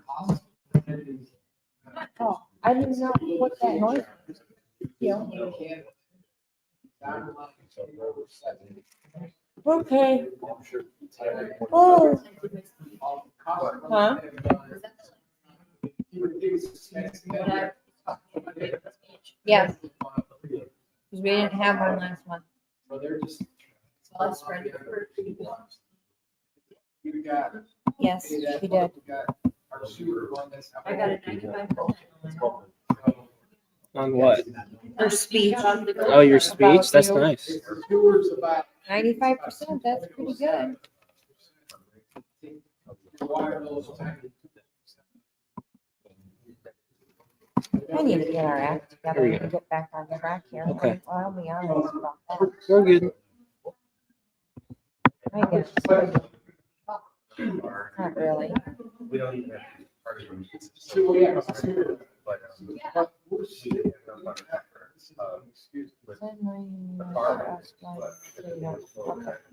Oh, I didn't know what that noise was. Yeah. Okay. Oh. Huh? Yes, because we didn't have one last month. Yes, she did. I got a 95%. On what? Her speech. Oh, your speech? That's nice. 95%, that's pretty good. I need to get our act together There we and get back on track here. Okay. I'll be honest about that. We're good. I guess. Not really. Okay.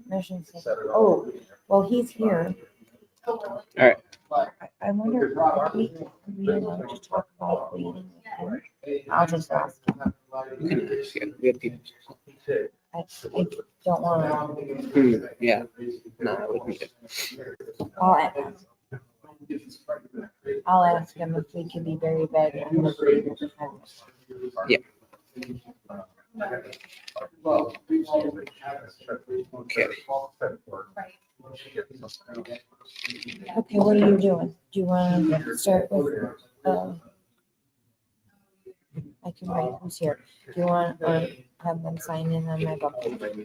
Mission statement. Oh, well, he's here. All right. I wonder if we allowed to talk about meeting with him. I'll just ask him. You can ask. Yeah, we have people. I don't want to. Yeah. No, that would be good. I'll ask him if we can be very vague on the agreement with him. Yeah. Okay. Okay, what are you doing? Do you want to start with, I can write who's here. Do you want to have them sign in on my book?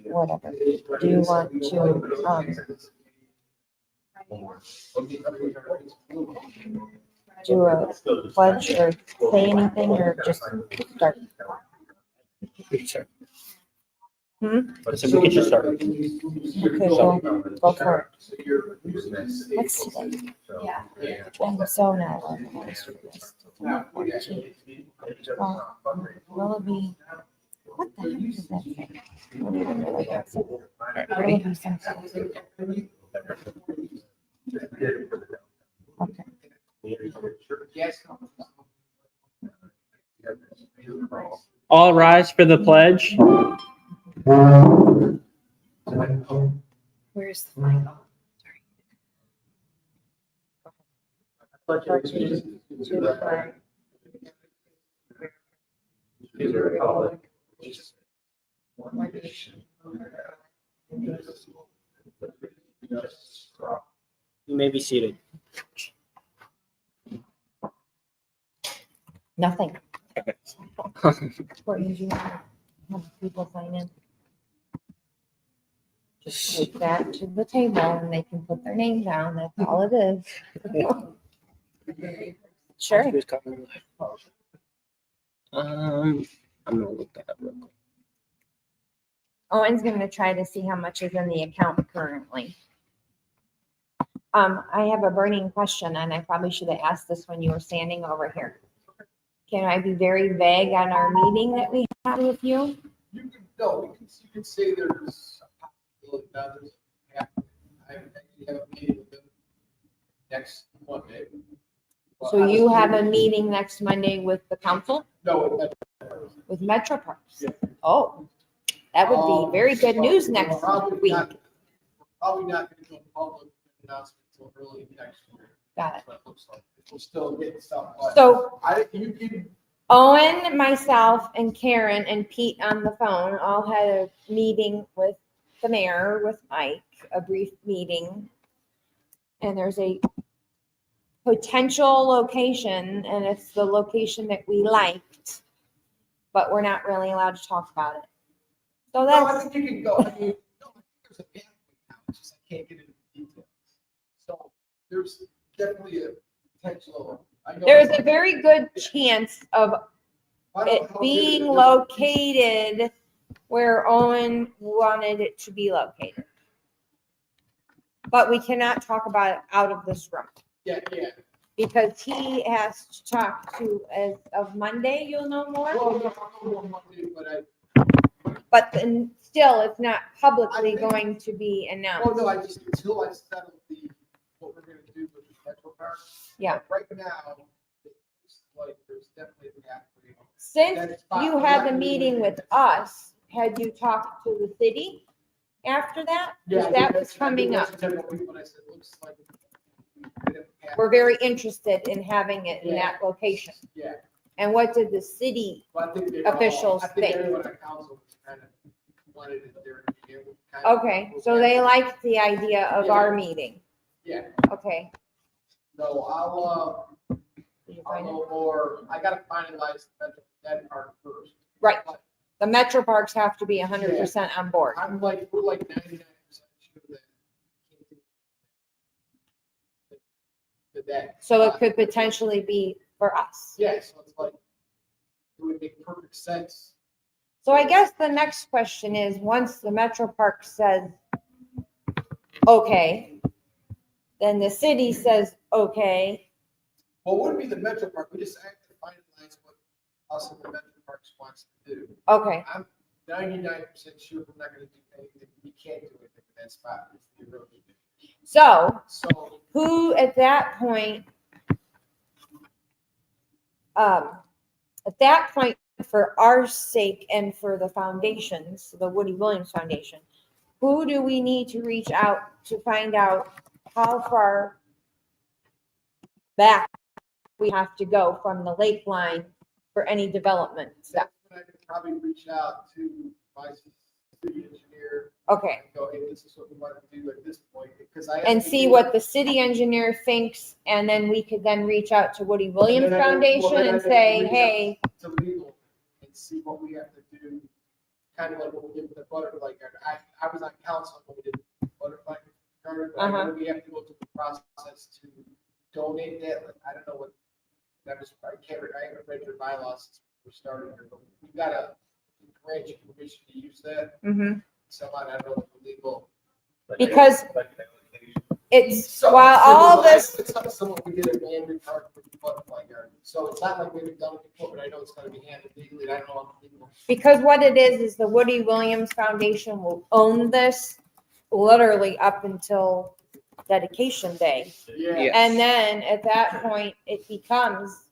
Whatever. Do you want to, do a pledge or say anything or just start? We can start. Hmm? I said we can just start. Okay, go for it. What's today? I'm so not organized with this. Well, will it be, what the heck does that say? I don't even know what that says. Will it be something? Okay. All rise for the pledge. Where's the flag? Sorry. To the flag. To the republic. One nation. You may be seated. Nothing. Courtney, do you want to have people sign in? Just take that to the table and they can put their name down. That's all it is. Sure. Who's coming? I'm gonna look that up real quick. Owen's gonna try to see how much is in the account currently. I have a burning question and I probably should have asked this when you were standing over here. Can I be very vague on our meeting that we had with you? You can go, you can say there's a possibility that there's I actually have a meeting with them next Monday. So you have a meeting next Monday with the council, No, with Metro Parks? Yeah. Oh, that would be very good news next Probably week. not- Probably not going to go public announcement until early next year. Got it. That's what it looks like. We'll still get stuff. but So you can, Owen, myself, and Karen and Pete on the phone all had a meeting with the mayor, with Mike, a brief meeting. And there's a potential location, and it's the location that we liked, but we're not really allowed to talk about it. So no, I that's, think you can go. I mean, no, there's a pathway now, it's just I can't get into the details. So there's definitely a potential. I know- there's a very good chance of I don't know it how being good it is. located where Owen wanted it to be located. But we cannot talk about it out of this room Yeah, because he has to talk to, as of Monday, you'll know more. well, but But then still, it's not publicly going to be oh announced. no, I just, until I settle what we're gonna do with the Metro Park, Yeah. Right now, it looks like there's definitely a pathway. Since That's fine. you I'm had not the gonna meeting do with it. us, had you talked to the city after that? Yeah, Because that was coming up. When I said, looks like. We're very interested in having it in that location. Yeah. And what did the city, But I think they Officials I think think. everyone at council was kind of wanted it there. Kind of- okay, so they liked the idea of our meeting. Yeah, Okay. so Did you I'll find it? know more. I gotta finalize that part first. Right. But The Metro Parks have to be 100% on board. I'm like, we're like 99% sure that. So it could potentially be for us. Yeah, so it's like, it would make perfect sense. So I guess the next question is, once the Metro Park says, okay, then the city says, okay, Well, it wouldn't be the Metro Park, we just have to finalize what us and the Metro Parks wants to do. okay, I'm 99% sure we're not gonna do anything, we can't do anything in that spot. It's the road. so So, who at that point, for our sake and for the foundations, the Woody Williams Foundation, who do we need to reach out to find out how far back we have to go from the lake line for any development stuff? that's when I could probably reach out to my city engineer Okay, and go, hey, this is what we want to do at this point, because I. have and to see do- what the city engineer thinks, and then we could then reach out to Woody Williams And then I would- well, Foundation then I and would say, reach out hey, To legal and see what we have to do, kind of like what we did with the butterfly garden. I was on council when we did butterfly garden, but I know we have to go through the process to donate that. Like, I don't know what, that was, I haven't read your bylaws since we're starting here, but we gotta grant you permission to use that. mhm. Somehow, I don't know what the legal. Because it's, So- while all this, It's not something we did at Landry Park with the butterfly garden. So it's not like we've done it before, but I know it's gonna be handled legally. and I don't know how legal. because what it is the Woody Williams Foundation will own this literally up until dedication day. Yeah. And then at that point, it becomes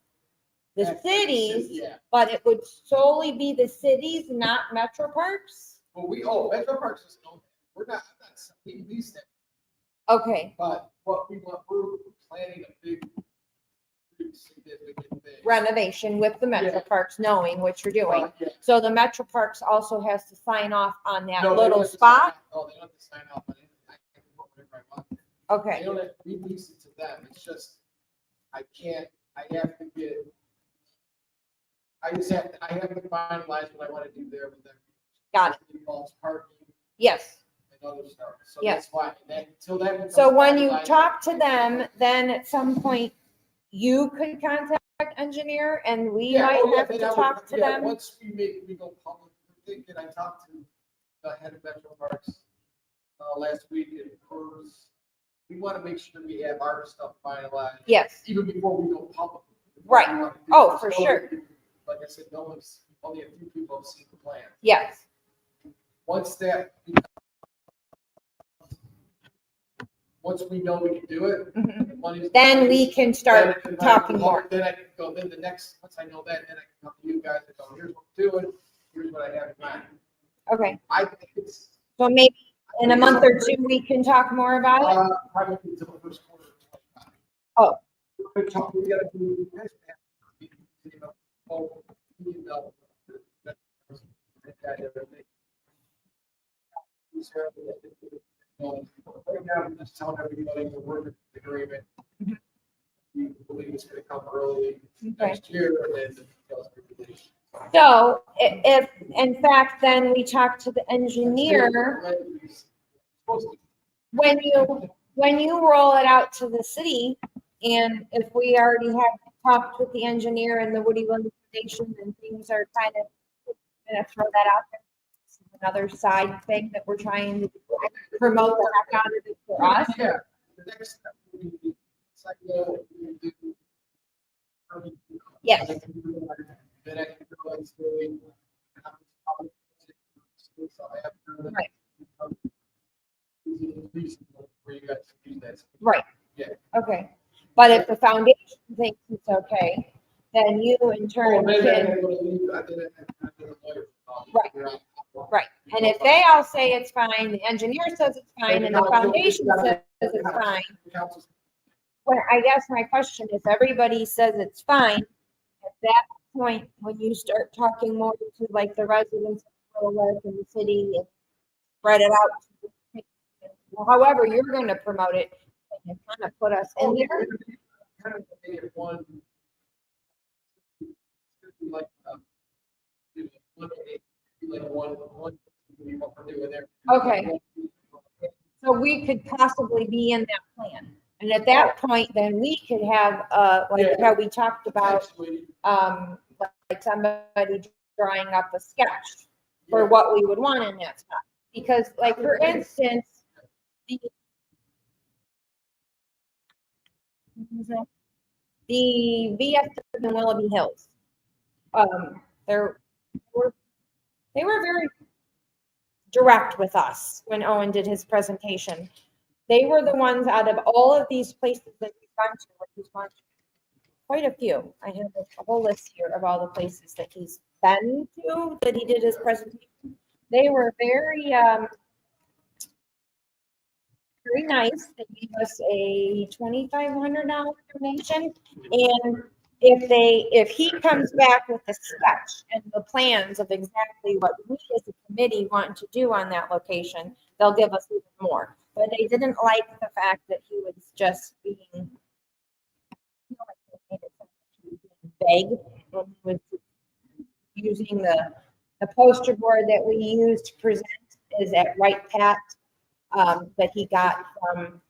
the That's- cities, Yeah. but it would solely be the cities, not Metro Parks? Well, Metro Parks is owned. We're not, we lease them, Okay, but what we want, we're planning a big significant thing. renovation with the Metro Yeah. Parks, knowing what you're doing. But, yeah. So the Metro Parks also has to sign off on that No, they little don't have to sign spot? off. Oh, they don't have to sign off on it. I can put whatever I want. Okay, They don't have, we lease it to them. It's just, I have to get, I have to finalize what I want to do there with them. got it. Involves parking Yes. and other stuff. So Yeah. that's why, and then, until that. becomes So when you finalized- talk to them, then at some point, you could contact engineer and we Yeah, might oh, yeah, have to then I would- talk to yeah, them? Once we go public, I think, and I talked to the head of Metro Parks last week, and of course, we want to make sure we have our stuff finalized, Yes, even before we go public. Right. We wanna do Oh, this. for No sure. one- Like I said, only a few people have seen the plan. yes. Once we know we can do it. Mhm. the money's- Then we can start then I can talking go- more. Then I can go, then the next, once I know that, then I can come to you guys and go, here's what we're doing, here's what I have in mind. Okay, I think it's. so maybe in a month or two, we can talk more about it? Probably until the first quarter of 25. Oh. We gotta do. Oh, you know, that guy there, I think. He's here, right now, I'm just telling everybody we're working the agreement. We believe it's gonna come early Okay. next year, and then the details are released. So if, in fact, then we talk to the engineer, Supposed to. when you roll it out to the city, and if we already have talked with the engineer and the Woody Williams Foundation and things are kind of, gonna throw that out there. This is another side thing that we're trying to promote the heck out of it for us. Yeah, the next step would be, it's like, we do. Yes. Then I can go and say. So I have. Right. Reasonable for you guys to use that. Right. Yeah. Okay, But if the foundation thinks it's okay, then you in Oh, turn maybe I can, didn't go to leave, I didn't. Right. right. And if they all say it's fine, the engineer says it's fine, and the foundation says it's fine, well, I guess my question is, everybody says it's fine, at that point, when you start talking more to like the residents of Little Lake and the city, and spread it out. Well, however, you're gonna promote it, and kind of put us in there. Kind of make it one. Like, look at it, like one, what we're doing there. Okay. So we could possibly be in that plan. And at that point, then we could have, like how we talked about, Actually, like somebody drawing up a sketch for what we would want in that spot. Because like, for instance, the VFW in Willoughby Hills, they were very direct with us when Owen did his presentation. They were the ones out of all of these places that we've gone to, which he's gone to quite a few. I have a whole list here of all the places that he's been to, that he did his presentation. They were very nice. They gave us a $2,500 donation. And if he comes back with a sketch and the plans of exactly what we as a committee want to do on that location, they'll give us even more. But they didn't like the fact that he was just being vague when he was using the poster board that we used to present is at Right Pat, that he got from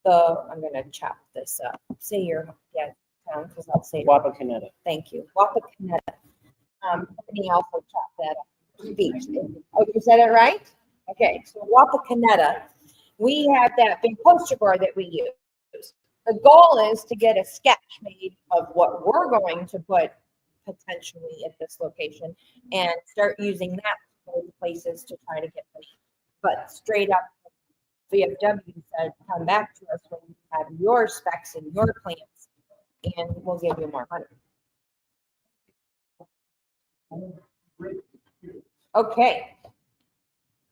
I'm gonna chop this up. Say your, town, because I'll say it. Wapakoneta. Thank you. Wapakoneta. Somebody else will chop that up. Speech. Oh, you said it right? Okay, so Wapakoneta, we have that big poster board that we use. The goal is to get a sketch made of what we're going to put potentially at this location and start using that for the places to try to get money. But straight up, VFW said, come back to us when you have your specs and your plans, and we'll give you more money. Okay.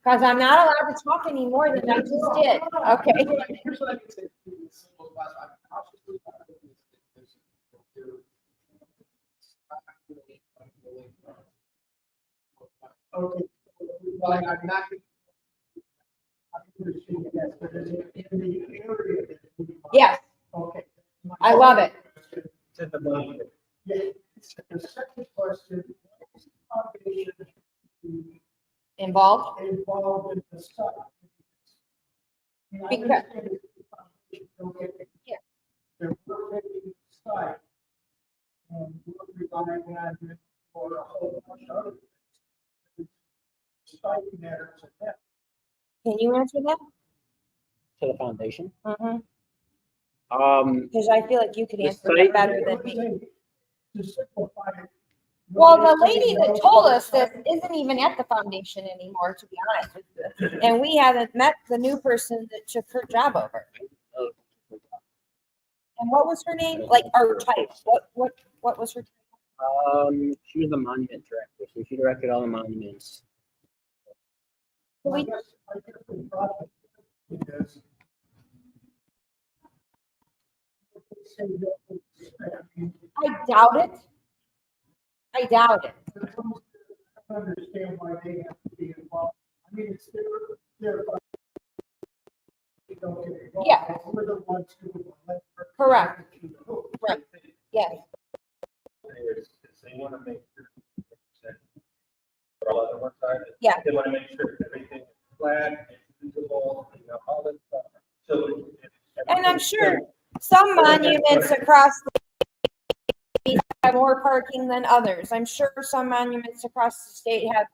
Because I'm not allowed to talk any more than I just did. Okay. Here's what I can say. Simple class, I'm cautiously optimistic because okay, well, I'm not. Yes, Okay. I love it. To the money. Yeah, the second question, is the foundation Involved? involved in the site? Because- Yeah. They're working the site. And we're relying on it for a whole bunch of other things. Site matters and that. Can you answer that? To the foundation. Because Um, I feel like you could The answer that site- better than me. To simplify it. Well, the lady that told us this isn't even at the foundation anymore, to be honest with you. And we haven't met the new person that took her job over. And what was her name? Like, or type, what was her? she was the monument director, so she directed all the monuments. We, I guess the problem is. I doubt it. I doubt it. I understand why they have to be involved. I mean, it's their. Don't get me wrong, Yeah. we're the ones who. Correct. Right. Yes. They want to make sure. For all on one side. Yeah. They want to make sure everything is flat, and visible, all that stuff. So. And I'm sure some monuments across the state have more parking than others. I'm sure some monuments across the state have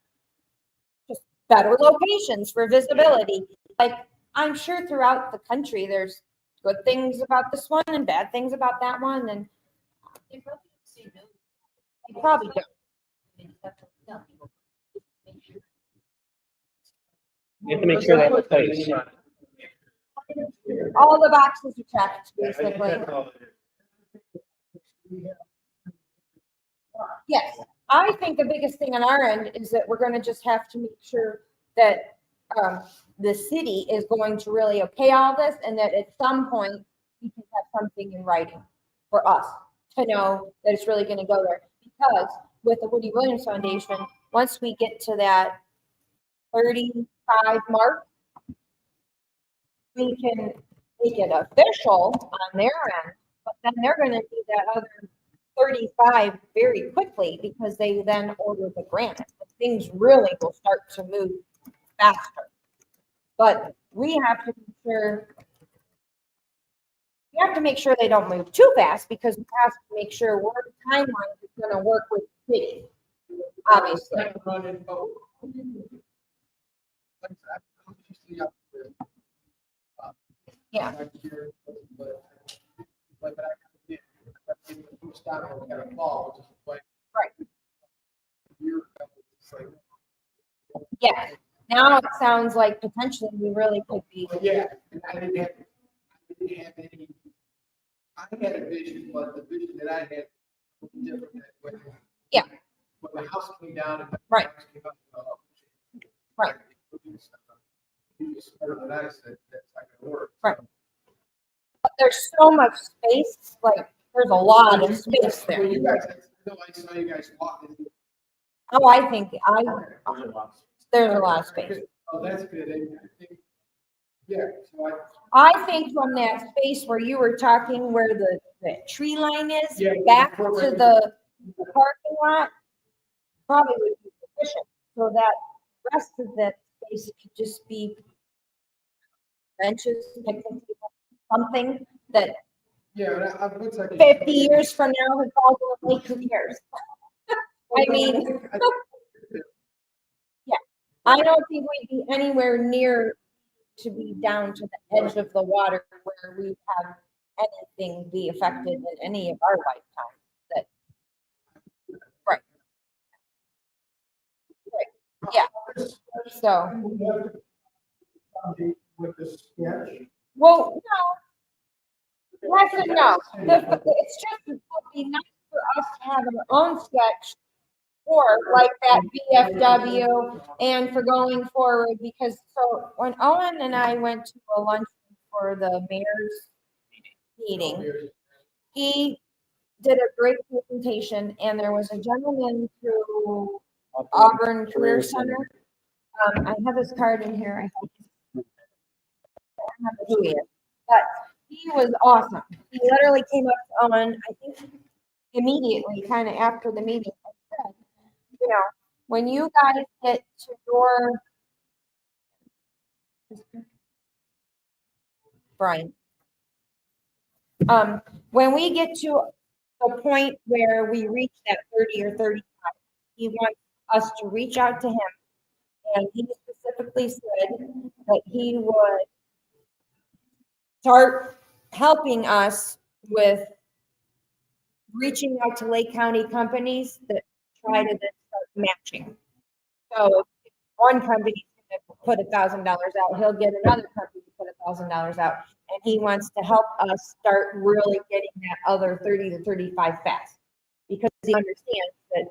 just better locations for visibility. Like, I'm sure throughout the country, there's good things about this one and bad things about that one, and they probably don't. You have to make sure they have a place. all the boxes are checked, Yeah, I think basically. that's all it is. Yes, I think the biggest thing on our end is that we're gonna just have to make sure that, the city is going to really okay all this, and that at some point, we can have something in writing for us to know that it's really gonna go there. Because with the Woody Williams Foundation, once we get to that 35 mark, we can make it official on their end, but then they're gonna need that other 35 very quickly because they then order the grant. Things really will start to move faster. But we have to make sure they don't move too fast because we have to make sure our timeline is gonna work with the city. Obviously. Kind of running both. Like I said, I'm usually up with, Yeah. next year, but I did, first time I got a fall, which is like. Right. a year ago, it's like, Yeah. Now it sounds like potentially we really could be. yeah, and I didn't have any, I had a vision, but the vision that I had was different than when. Yeah. When the house came down and. Right. Right. You just heard what I said, that's not gonna work. Right. But there's so much space, like there's a lot of space Well, there. you guys, no, I saw you guys walking. Oh, I think there's a lot of space. Oh, that's good. I think, yeah, so I think from that space where you were talking where the tree line is, Yeah. back to the parking lot, probably would be sufficient, so that rest of that space could just be benches, picnic tables, something that yeah, and I would like. 50 years from now, who calls it a lake, who cares? I mean, I don't think we'd be anywhere near to be down to the edge of the water where we have anything be affected in any of our lifetimes. That, right. Right. Yeah. So, With the sketch. well, no. Yes and no. It's just, it would be nice for us to have our own sketch or like that VFW and for going forward, because so when Owen and I went to a lunch for the mayor's meeting, he did a great presentation and there was a gentleman through Auburn Career Center. I have his card in here. I don't remember who he is, but he was awesome. He literally came up to Owen, I think immediately, kind of after the meeting, and said, you know, when you guys get to your Brian, when we get to the point where we reach that 30 or 35, he wants us to reach out to him. And he specifically said that he would start helping us with reaching out to Lake County companies that try to then start matching. So if one company's gonna put $1,000 out, he'll get another company to put $1,000 out. And he wants to help us start really getting that other 30 to 35 fast. Because he understands that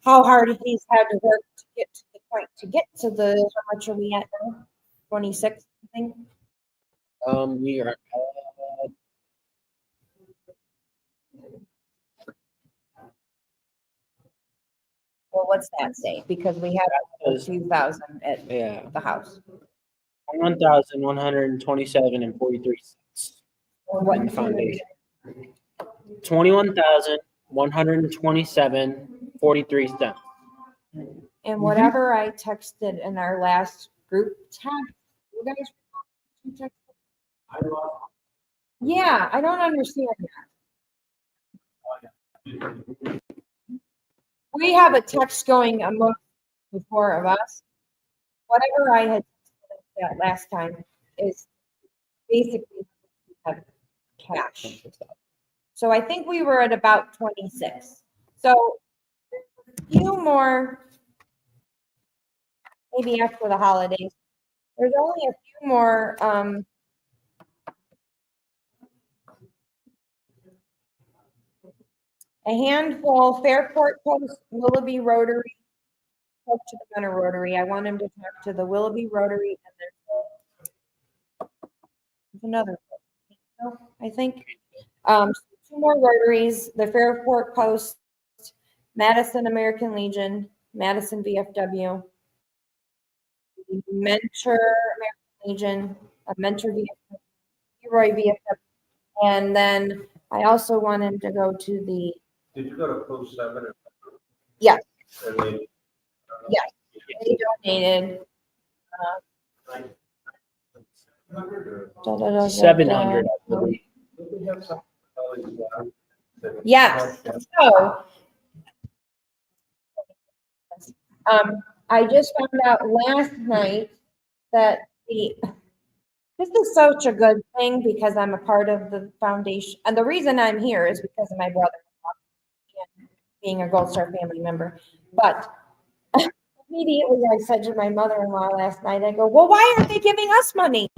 how hard he's had to work to get to the point, to get to the, how much are we at now? 26, I think. We are, Well, what's that say? Because we had a Because- few thousand at yeah, the house. 1,127 and 43 cents. What in the foundation. 21,127.43 cents. And whatever I texted in our last group text, you guys recall? Yeah, I don't understand that. We have a text going among the four of us. Whatever I had texted that last time is basically have cash. So I think we were at about 26. So a few more, maybe after the holidays. There's only a few more a handful, Fairport Post, Willoughby Rotary, talk to the Gunner Rotary. I want him to talk to the Willoughby Rotary, and there's another, I think. Two more Rotaries, the Fairport Post, Madison American Legion, Madison VFW, Mentor American Legion, a Mentor VFW, Leroy VFW, and then I also want him to go to the, Did you go to post 7? Yes. And they, Yes. they donated. Da, da, da, da, 700, da. I believe. we have some colleagues that- Yes, so. I just found out last night that this is such a good thing because I'm a part of the foundation. And the reason I'm here is because of my brother and being a Gold Star family member. But immediately I said to my mother-in-law last night, I go, well, why aren't they giving us money?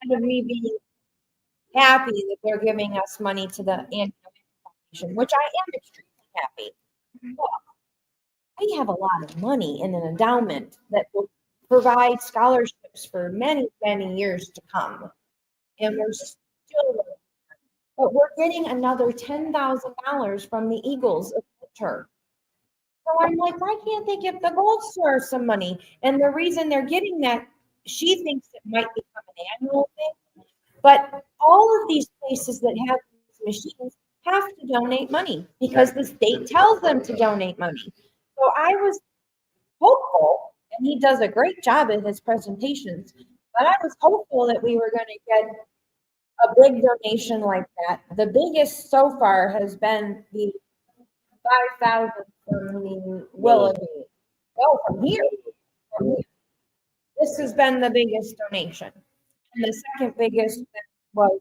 Instead of me being happy that they're giving us money to the Anti Foundation, which I am extremely happy. But we have a lot of money in an endowment that will provide scholarships for many, many years to come. And we're still, but we're getting another $10,000 from the Eagles of Winter. So I'm like, why can't they give the Gold Star some money? And the reason they're getting that, she thinks it might become an annual thing. But all of these places that have these machines have to donate money because the state tells them to donate money. So I was hopeful, and he does a great job in his presentations, but I was hopeful that we were going to get a big donation like that. The biggest so far has been the 5,000 from the Willoughby. No, from here. From here. This has been the biggest donation. And the second biggest was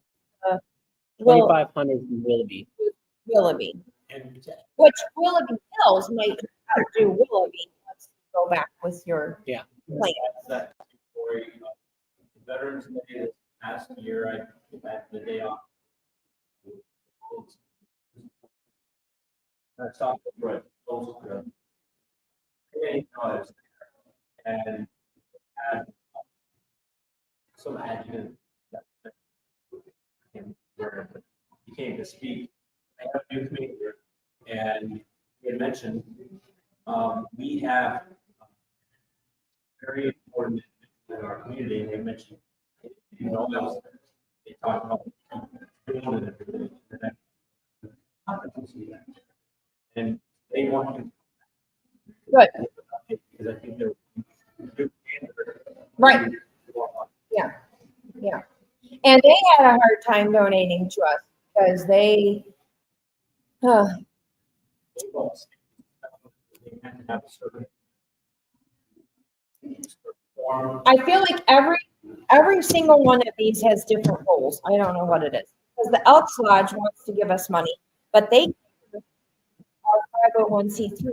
Will- 2,500 from Willoughby. Willoughby, And which Willoughby Hills might outdo Willoughby. Let's go back with your Yeah. plan. that for Veterans Day this past year, I had the day off. I stopped for it. And had some adjutant that he came to speak. I have a new commander, and he had mentioned we have very important in our community. They mentioned, you know, they talk about and they want to. Good. Because I think they're. Right. Yeah. And they had a hard time donating to us because they, I feel like every single one of these has different goals. I don't know what it is. Because the Elks Lodge wants to give us money, but they our 501c3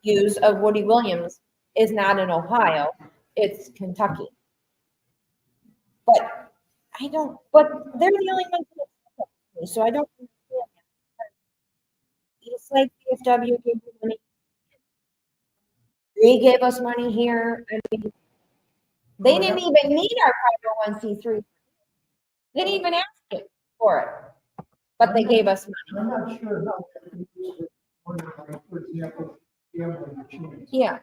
use of Woody Williams is not in Ohio, it's Kentucky. But they're the only ones that accept me, so I don't understand that. It's like VFW gave me money. They gave us money here. I mean, they didn't even need our 501c3. They didn't even ask it for it, but they gave us money. I'm not sure how that is with one of my, for example, gambling machines. Yeah,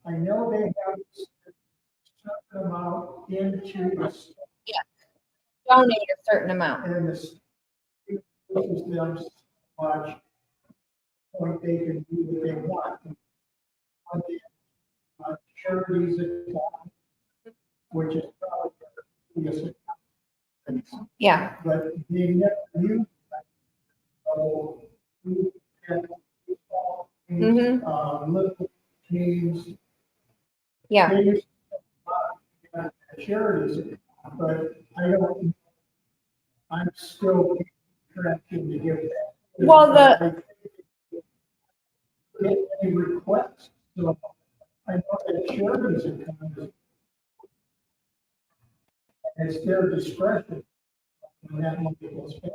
I know they have certain amount into the, donate a certain amount. and the state pushes them much point they can do what they want. On the charities account, which is probably the biggest account, Yeah, but they never use that. So we have little teams. yeah. They use charities, but I don't, I'm still trying to get that. Well, Get any requests, so I know that charities are coming. And it's their discretion when that money goes back.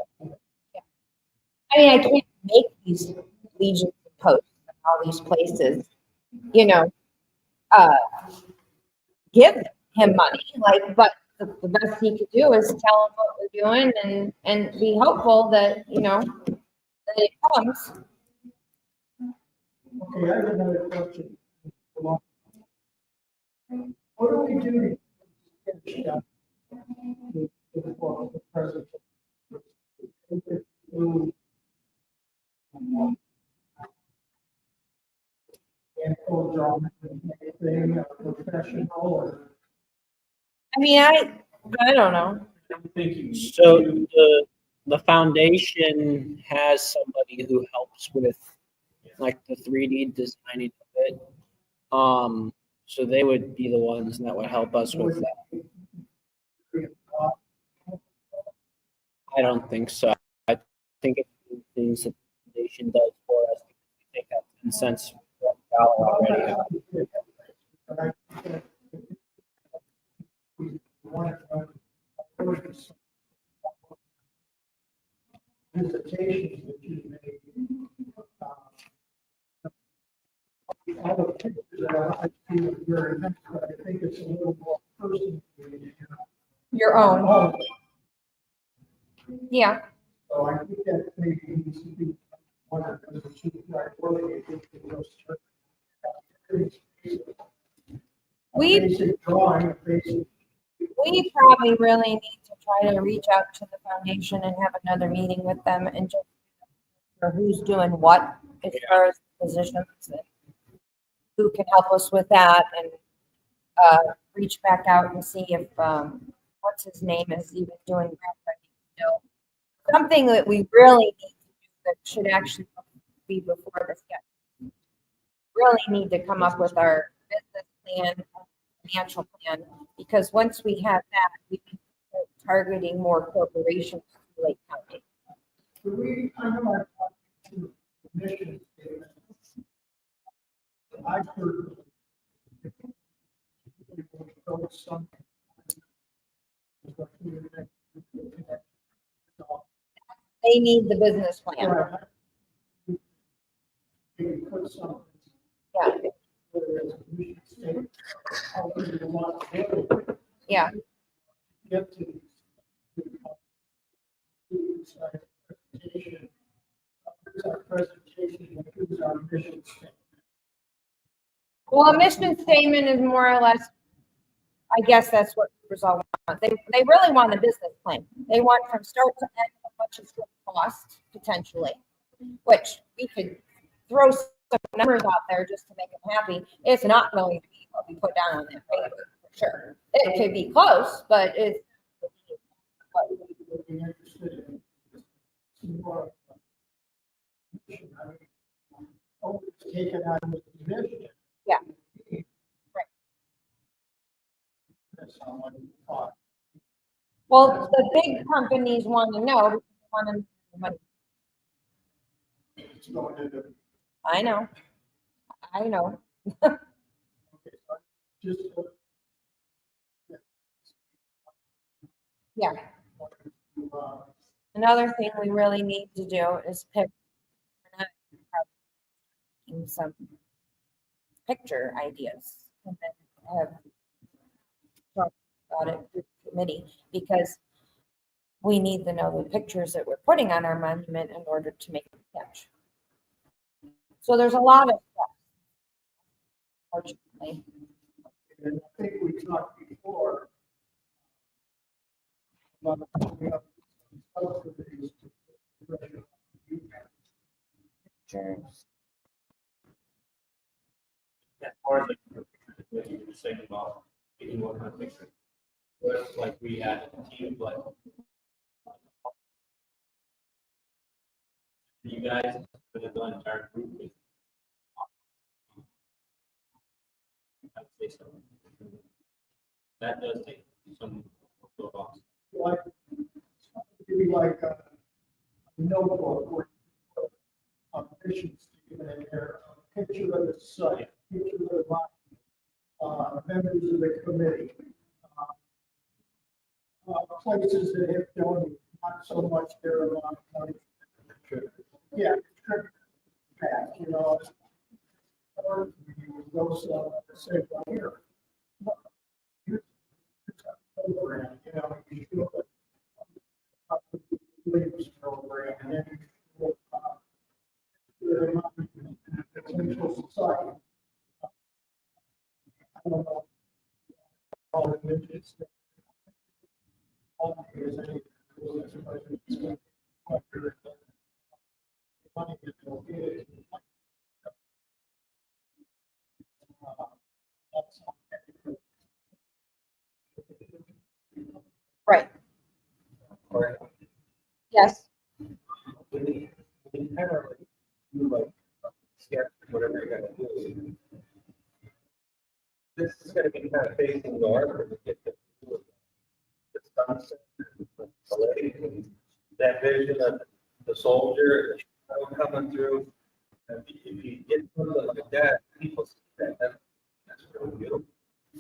I mean, I can't make these legions of posts in all these places, you know, give him money, like, but the best he could do is tell him what we're doing and be hopeful that, you know, that it comes. Okay, I have another question. What do we do to get stuff to the president? And hold on, anything professional or? I mean, I don't know. I'm thinking. So the foundation has somebody who helps with like the 3D designing of it. So they would be the ones that would help us with that. I don't think so. I think it's the things that the foundation does for us. We take that 10 cents per dollar already. Visitations that you made. All the pictures that I see are very nice, but I think it's a little more personal. Your own. Yeah. So I think that maybe needs to be one of the two priority. I think it goes to We basic drawing, a basic. We probably really need to try to reach out to the foundation and have another meeting with them and just for who's doing what as far as positions and who can help us with that and reach back out and see if what's his name is even doing grant writing still. Something that we really need to do that should actually be before this gets. Really need to come up with our business plan, financial plan, because once we have that, we can start targeting more corporations in Lake County. I know I talked to the mission statement. I've heard. Something. They need the business plan. You put something. Yeah, Whether it's a mission statement, how you want to do it. yeah. Get to these presentation. Here's our presentation, and here's our mission statement. Well, a mission statement is more or less, I guess that's what people want. They really want a business plan. They want from start to end how much it's going to cost potentially, which we could throw some numbers out there just to make them happy. It's not going to be what we put down on that paper for sure. It could be close, but it's. Would be interested in some more. Oh, it's taken out of the mission. Yeah. Right. That's how much it costs. Well, the big companies want to know. Because they want to know the money. It's going into. I know. Okay, so just. Yeah. Another thing we really need to do is pick some picture ideas and then have talk about it through the committee because we need to know the pictures that we're putting on our monument in order to make it catch. So there's a lot of stuff, fortunately. And I think we talked before. About coming up with some subsidies to pressure on you. Pictures. As far as like, what you were saying about getting what kind of picture. Looks like we had a team, but you guys, for the entire group. I'd say so. That does take some box. Like, maybe like a notebook or a mission statement in there, a picture of the site, picture of the members of the committee. Places that have donated, not so much their amount of money. Yeah, strict path, you know. Or those, say, right here. Here's a program, you know, you do it. Leaves program, and then you potential society. I don't know. All the images. All the money that they'll get. Right, Or yes. we kind of like, do like, sketch, whatever you're gonna do. This is gonna be kind of facing north, or we get the sunset, the lake, and that vision of the soldier coming through. And if you get something like that, people see that, that's really beautiful.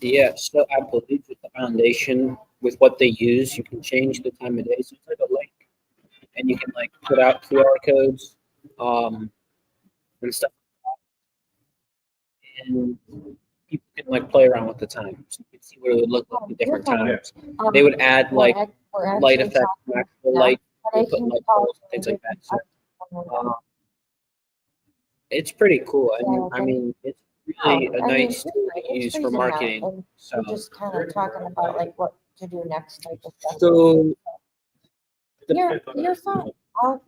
Yeah, so I believe with the foundation, with what they use, you can change the time of day. So it's like a link, and you can like put out QR codes, and stuff. And people can like play around with the time, so you can see what it would look like at different times. They would add like light effects, actual light, they put light poles, things like that. So, it's pretty cool. I mean, it's really a nice tool to use for marketing. So, We're just kind of talking about like what to do next type of stuff. so You're fine. the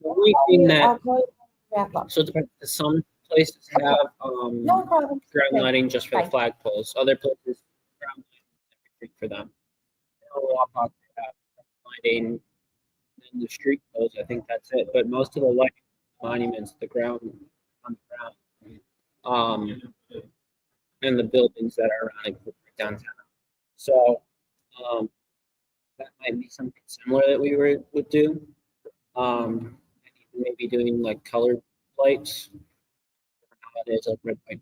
only thing that, I'll call you wrap up. so it depends. Some places have No problem. ground lighting just for the Fine. flagpoles. Other places, ground lighting is everything for them. In Wapak, they have lighting, and the street poles. I think that's it. But most of the lighting monuments, the ground on the ground, and the buildings that are around it downtown. So, that might be something similar that we would do. Maybe doing like colored lights. Nowadays, like red, white,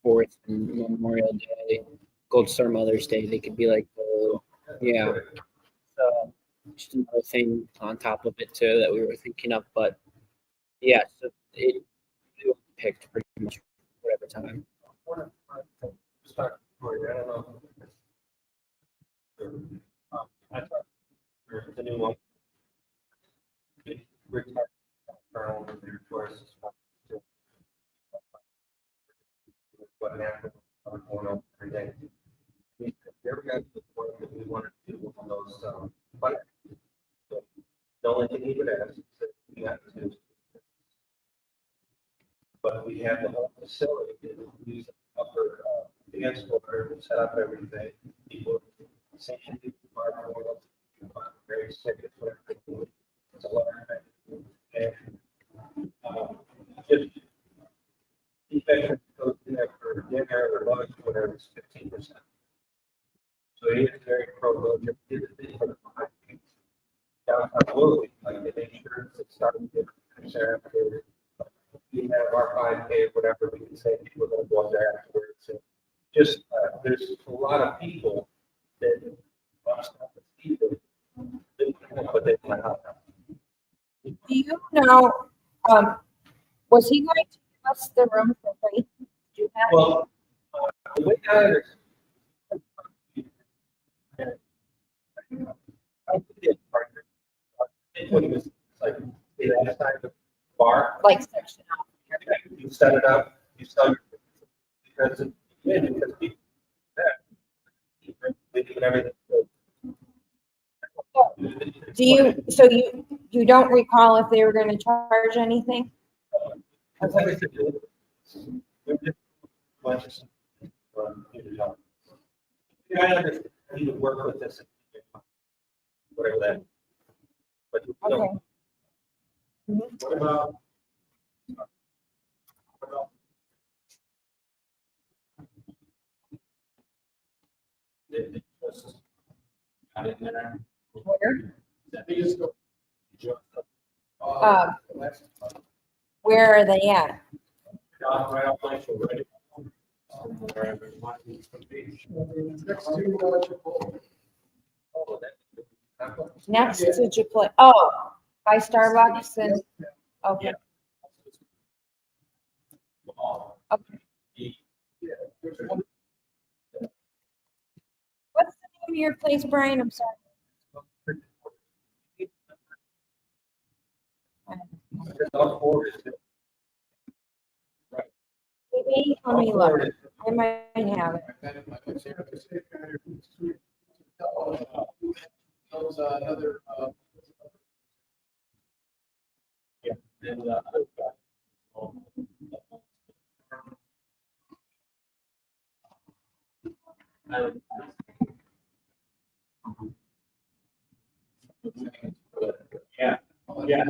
4th and Memorial Day, Gold Star Mother's Day, they could be like, oh, yeah. So, just another thing on top of it too that we were thinking of, but yeah, so it was picked pretty much whatever time. Start, I don't know. I thought there's the new one. We're talking about their choices. What happened going on every day. We never got to the point that we wanted to do on those, but the only thing he would ask is that we got to do. But we have the whole facility, we use the upper, dance floor, set up everything. People, same people, very sick, it's whatever. It's a lot of things. And, just defense goes in there for dinner or lunch, whatever, it's 15%. So he is very pro budget, did the thing for the behind. Downtown Louisville, like they make sure it's starting to get concerned. We have our 5K, whatever, we can say people are going to go there afterwards. And just, there's a lot of people that want to stop the people. But they might not. Do you know, was he going to give us the room for free? Do you have? Well, the way I understand. I did partner. It was like, outside the bar. Like section off. You set it up, you sell your, because it, yeah, because people, they do everything. Do you, so you don't recall if they were going to charge anything? Yeah, I understand. I need to work with this. Whatever that. But you Okay. don't. What about? They just got it there. Where? They just go. Where are they at? Right off my shoulder, right? Wherever it might be from beach. Next to, Chipotle. Oh, that- Next to Chipotle. Oh, by Starbucks and, okay. What's the name of your place, Brian? I'm sorry. Maybe, let me look. I might have it. Those, another, Yeah. And, yeah, yeah.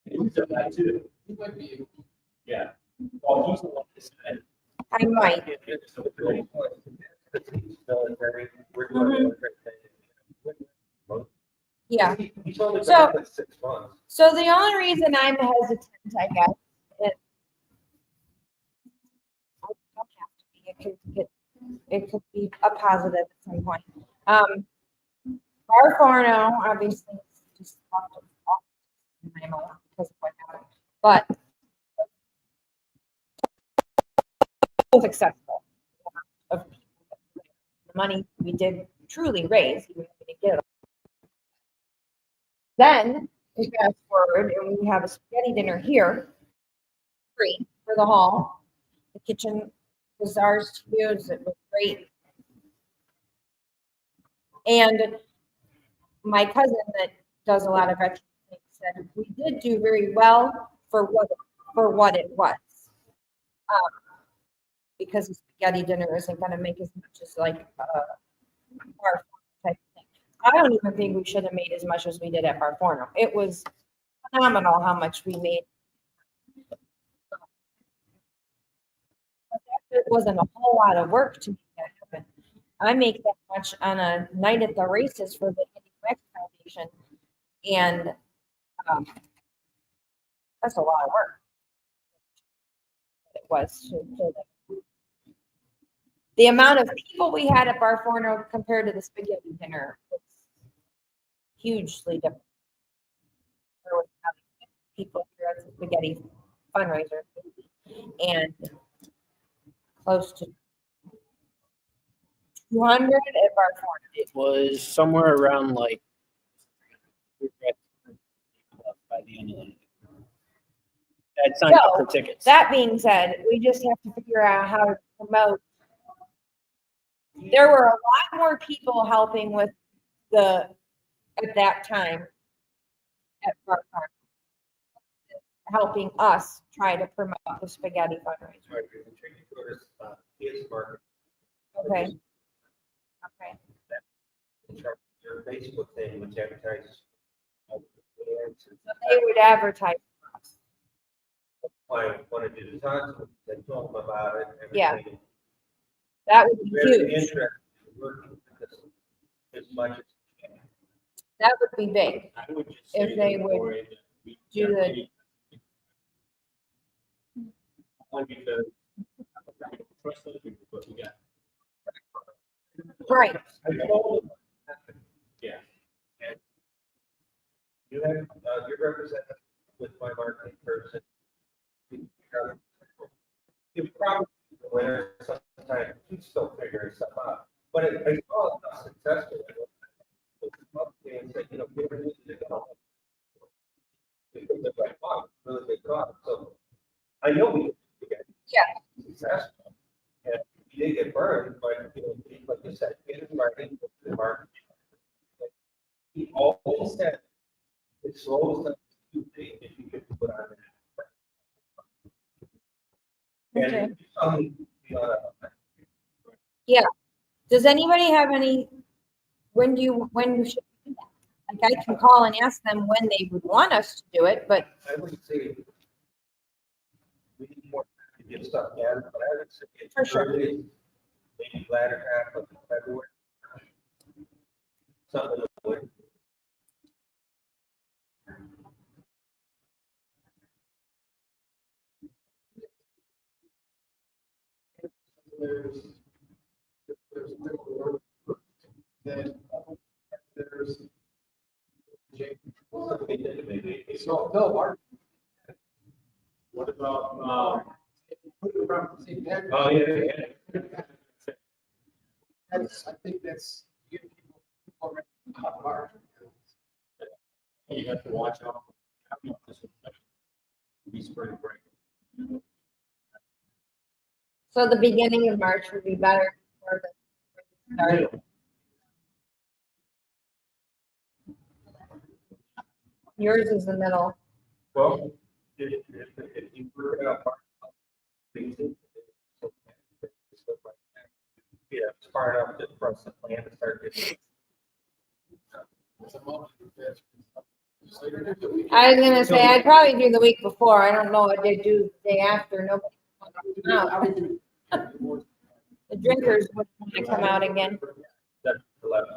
He's done that too. he might be, Yeah. Well, he's the one that said. I might. Yeah. He's only So- been for 6 months. So the only reason I'm hesitant, I guess, I don't have to be, it could be a positive at some point. Our Forno, obviously, is just off my mouth because of what happened, but it was successful. Of the money we did truly raise, even if we didn't get it. Then we fast forward and we have a spaghetti dinner here, free for the hall. The kitchen was ours to use. It was great. And my cousin that does a lot of vegetable things said we did do very well for what it was. Because the spaghetti dinner isn't going to make as much as like bar type thing. I don't even think we should have made as much as we did at Bar Forno. It was phenomenal how much we made. It wasn't a whole lot of work to make that happen. I make that much on a night at the races for the Andy Wax Foundation, and that's a lot of work. It was. The amount of people we had at Bar Forno compared to the spaghetti dinner was hugely different. There was probably 50 people here at the spaghetti fundraiser, and close to 200 at Bar Forno. It was somewhere around like by the end of the night. I'd signed up for tickets. That being said, we just have to figure out how to promote. There were a lot more people helping with at that time at Bar Forno, helping us try to promote the spaghetti fundraiser. Right, you can check it towards, his market, Okay. Okay. your Facebook thing, which advertises. So they would advertise for us. I wanted to do tons, they told them about it. and Yeah. everything. That would be Very huge. interested in working with this as much as you can. That would be big. I would just If say they that would for it, we do the- definitely- Only because trust those people, but we got. Right. I told them. Yeah. And you have, your representative with my marketing person. You probably, where sometimes you still figuring stuff out, but it's all about successful. And say, you know, we ever need to go. It's like, wow, really big cost, so I know we get. Yeah. Successful. And we did get burned, but, you know, like you said, get it right, the market. He always said, it slows down too big if you could put on that. Okay. And, Does anybody have any, when should we do that? Like I can call and ask them when they would want us to do it, but I would say we need more time to get stuff done, but I would say it's For sure. early, maybe latter half of February. Something like that. then there's. Maybe. So, no, Mark, What about, Oh, yeah, yeah. That's, I think that's, you get people already hot bar. You have to watch out. Be spring break. So the beginning of March would be better for the start. Yours is the middle. Well, if you work it out. Yeah, it's far enough for us to plan to start getting. I was gonna say, I'd probably do the week before. I don't know what they do the day after. Nobody. I would do The drinkers would want to come out again. That's 11.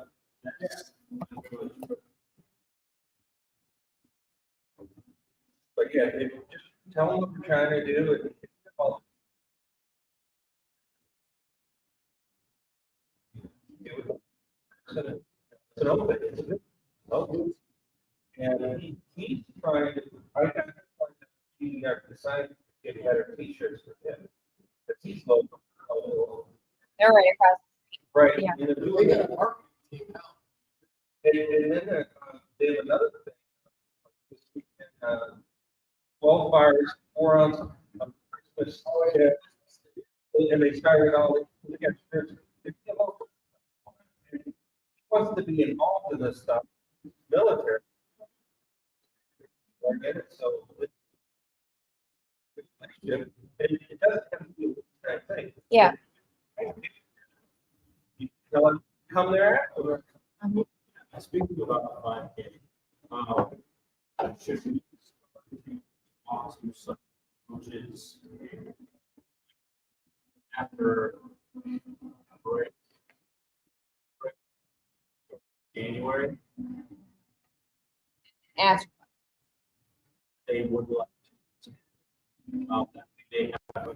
But yeah, just tell them what we're trying to do and. It's an open, isn't it? Open. And he's trying to, I got he got decided to get better t-shirts for him. But he's local. They're right across. Right. Yeah. And if we They got got a marketing team now. And then they have another thing. This weekend, 12 bars, 4 ounces of Christmas. And they started all, they got shirts. He wants to be involved in this stuff, military. I get it, so. It doesn't have to be the same thing. Yeah. You know what, come there after. Speaking about the 5K, should we awesome stuff, which is after break, January, Ask. they would like to. They have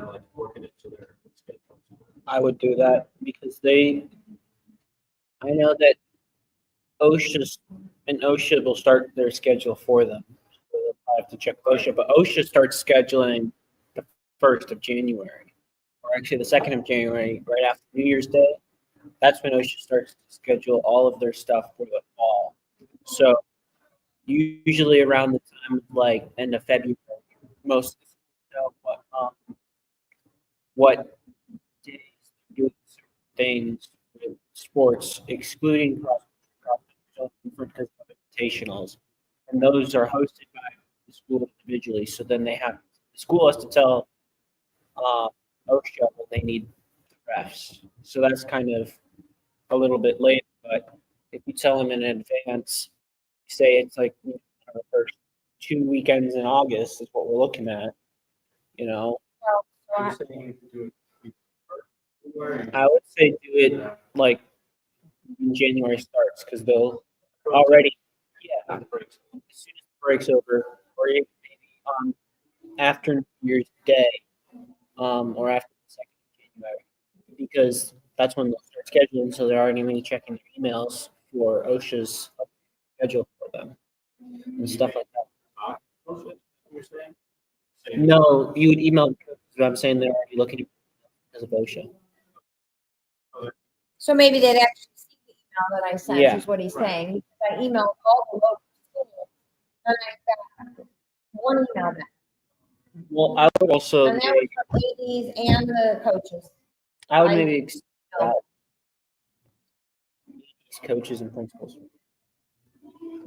like working into their schedule. I would do that because I know that OSHA will start their schedule for them. So they'll probably have to check OSHA, but OSHA starts scheduling the 1st of January, or actually the 2nd of January, right after New Year's Day. That's when OSHA starts to schedule all of their stuff for the fall. So usually around the time of like end of February, most know what days do certain things with sports, excluding cross different invitationals, and those are hosted by the school individually. So then the school has to tell OSHA when they need the refs. So that's kind of a little bit late, but if you tell them in advance, say it's like our first 2 weekends in August is what we're looking at, you know. Are you saying do it before? I would say do it like when January starts because they'll already, yeah, as soon as the break's over, or maybe after New Year's Day, or after the 2nd of January, because that's when they'll start scheduling. So they're already going to be checking their emails for OSHA's schedule for them and stuff like that. You're saying? No, you would email. But I'm saying they're already looking because of OSHA. So maybe they'd actually see the email that I sent, Yeah. is what he's saying. Because I emailed all the local schools, and I got one email back. Well, I would also, And that was from ADs and the coaches. I would I- maybe expect coaches and principals.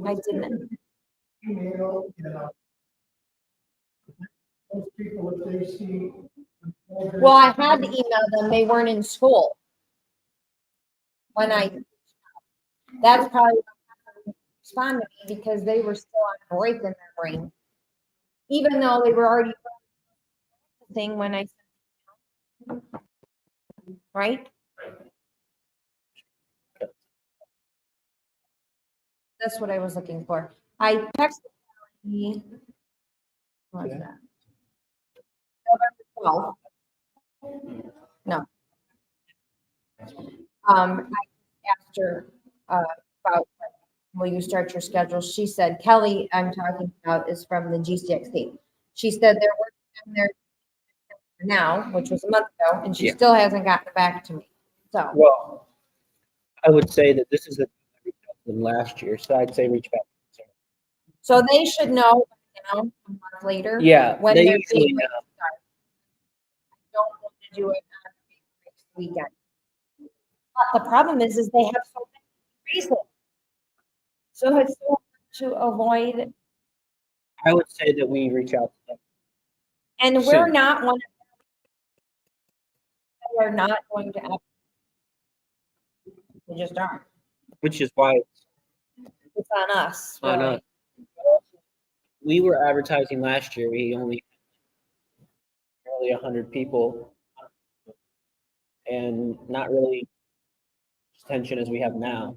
I didn't. Email, those people, if they see. Well, I had to email them. They weren't in school. That's probably why they didn't respond to me, because they were still on break in their brain. Even though they were already thing when I sent the email. Right? That's what I was looking for. I texted me. What was that? November 12th. No. I asked her about will you start your schedule. She said, Kelly, I'm talking about is from the GCXC. She said they're working on their now, which was a month ago, and she Yeah. still hasn't gotten back to me. So, Well, I would say that this is a them last year, so I'd say reach back. so they should know now, a month later. Yeah, When they they're usually being know. don't want to do it on next weekend. But the problem is they have so many reasons. So it's so hard to avoid, I would say that we reach out to them. and we're Soon. not one. We're not going to. We just aren't. Which is why It's on us. on really. us. We were advertising last year. We only had barely 100 people, and not really as attention as we have now.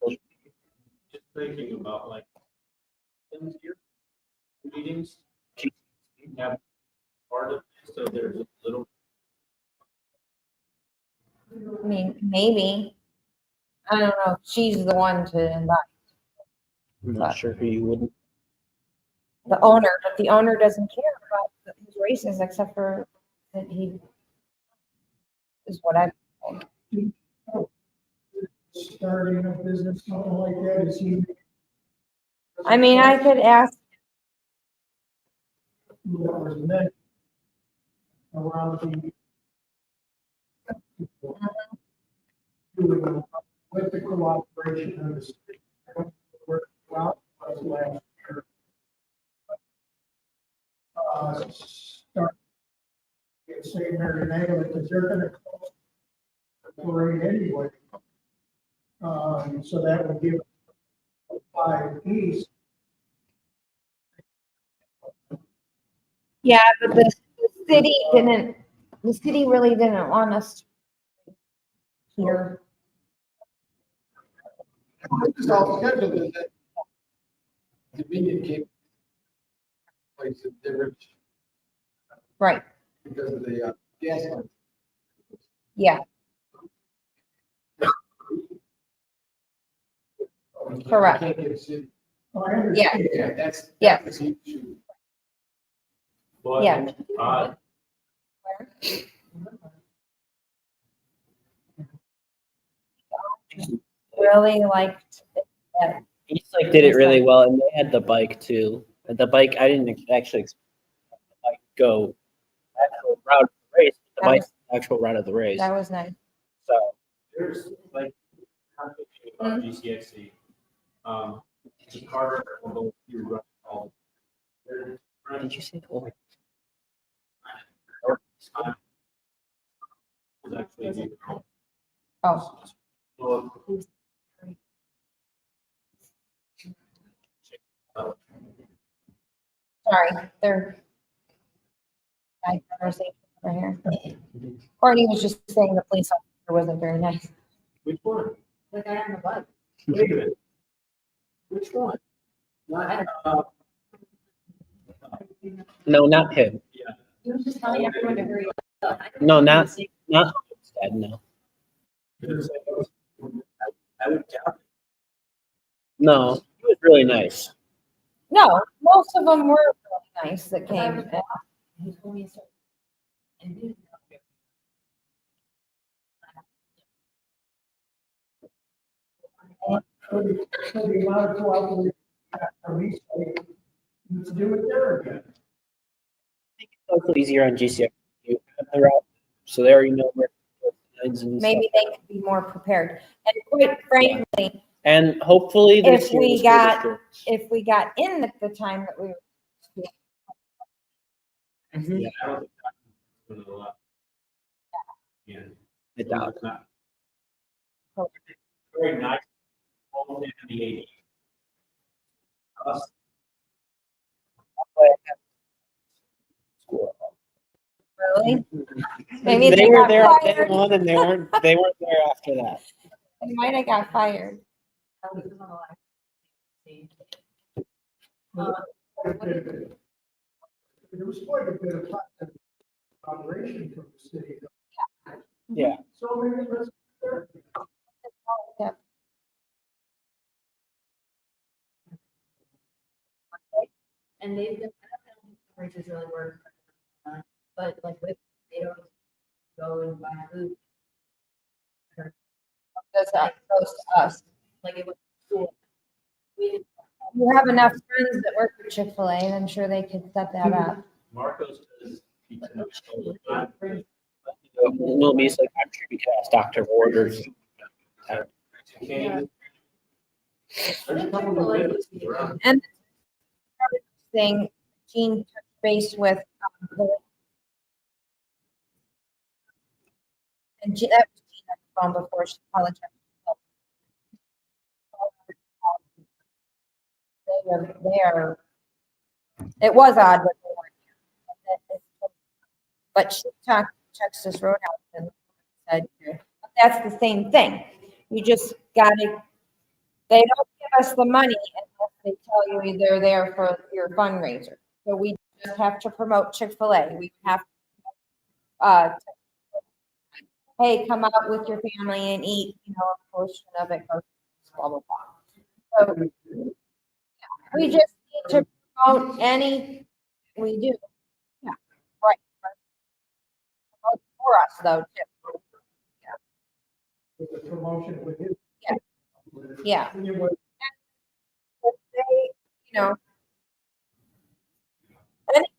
Just thinking about like things here, meetings, have part of it, so there's a little. I mean, maybe. I don't know. She's the one to invite I'm not sure who you wouldn't. the owner, but the owner doesn't care about his races except for that he is what I. Starting a business, something like that, is he? I mean, I could ask. That was meant around the. With the cooperation of the state. I don't know where it went out, but last year. Start. Say Mary Magdalene, because they're gonna close the parade anyway. So that would give 5 apiece. Yeah, but the city didn't. The city really didn't want us here. It's all scheduled, is that convenient came place of different Right. because of the gas line. Yeah. Correct. Can't get a city. I understand. Yeah, that's. Yeah. that's the issue. But, Yeah. Really liked it. East Lake did it really well, and they had the bike too. The bike, I didn't actually expect the bike to go actual route of the race. But the That bike, was- actual route of the race. That was nice. So there's like, about GCXC, the Carter will go through run all. They're trying did you say? Oh, to- was actually. Oh, Well, sorry. They're. Conversation over here. Courtney was just saying the police officer wasn't very nice. Which one? The guy on the bus. Wait a minute. Which one? Not, no, not him. yeah. He was just telling everyone to hurry up. No, not Homestead, no. I would doubt. No, he was really nice. No, most of them were really nice that came. So the amount of cooperation from East Lake, let's do it there again. It's also easier on GCX. You have the route, so they already know where lines and Maybe stuff. they could be more prepared. And quite frankly, And hopefully this If year we the school got- districts- if we got in at the time that we were. Yeah, I don't think that's one of the left. Yeah. I doubt it. It's not. Very nice. All in the 80s. Us, Really? Maybe They they were got there on day fired. one and they weren't there after that. They might have got fired. There was quite a bit of operation from the city. Yeah. So maybe let's. Yep. And they've been, I don't know if bridges really work, but like with go and buy food. That goes to us. Like it was school. We didn't. You have enough friends that work for Chick-fil-A, and I'm sure they could set that up. Marcos does pizza nuggets all the time. No, me's like, I'm sure we could ask Dr. Orders. Mexican. There's a couple of places around. And thing, Gene touched base with, and that was Gene on the phone before she apologized. They are, it was odd, but they weren't here. But she talked to Texas Roadhouse and said, that's the same thing. You just gotta, they don't give us the money unless they tell you they're there for your fundraiser. So we just have to promote Chick-fil-A. We have, hey, come out with your family and eat, you know, a portion of it goes, blah, blah, blah. So we just need to promote any, we do. Yeah, right. Promote for us though, too. With the promotion with his. Yeah. Anyway, If they, you know, anybody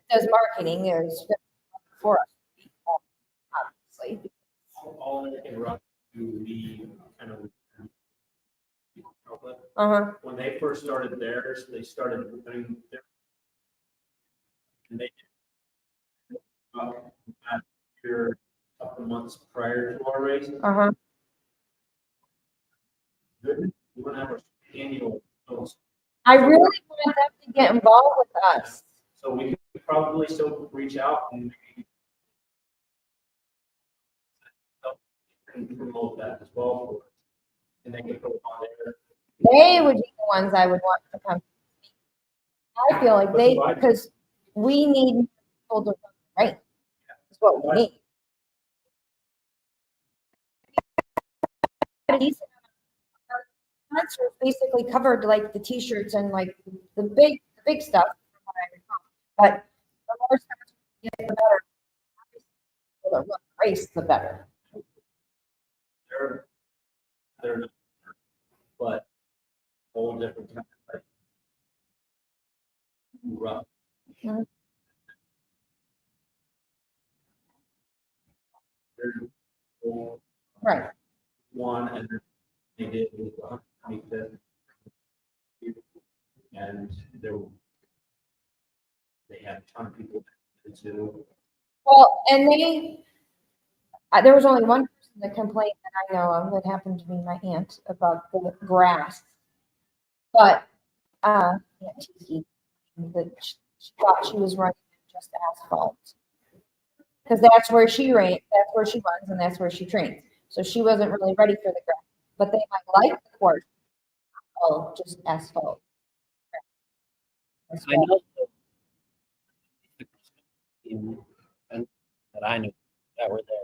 that does marketing is fit for us, obviously. All interrupt to the kind of outlet. Uh-huh. When they first started theirs, they started putting their. And they. Here a couple months prior to our race. Uh-huh. We're gonna have our annual post. I really want them to get involved with us. So we could probably still reach out and promote that as well. And they can put it on there. They would be the ones I would want to come. I feel like they, because we need people to, right? That's what we need. A decent amount of sponsors basically covered like the t-shirts and like the big stuff, from what I recall. But the more sponsors we get, the better. The more race, the better. They're not, but whole different kind of like rough. Mhm. There's Right. one, and they did with the 125th. And they had a ton of people to. Well, and there was only one person that complained that I know of that happened to be my aunt about the grass. But, yeah, that she thought she was running just asphalt. Because that's where she ran, that's where she runs, and that's where she trains. So she wasn't really ready for the grass, but they might like the course. Oh, just asphalt. I know and that I knew that were there.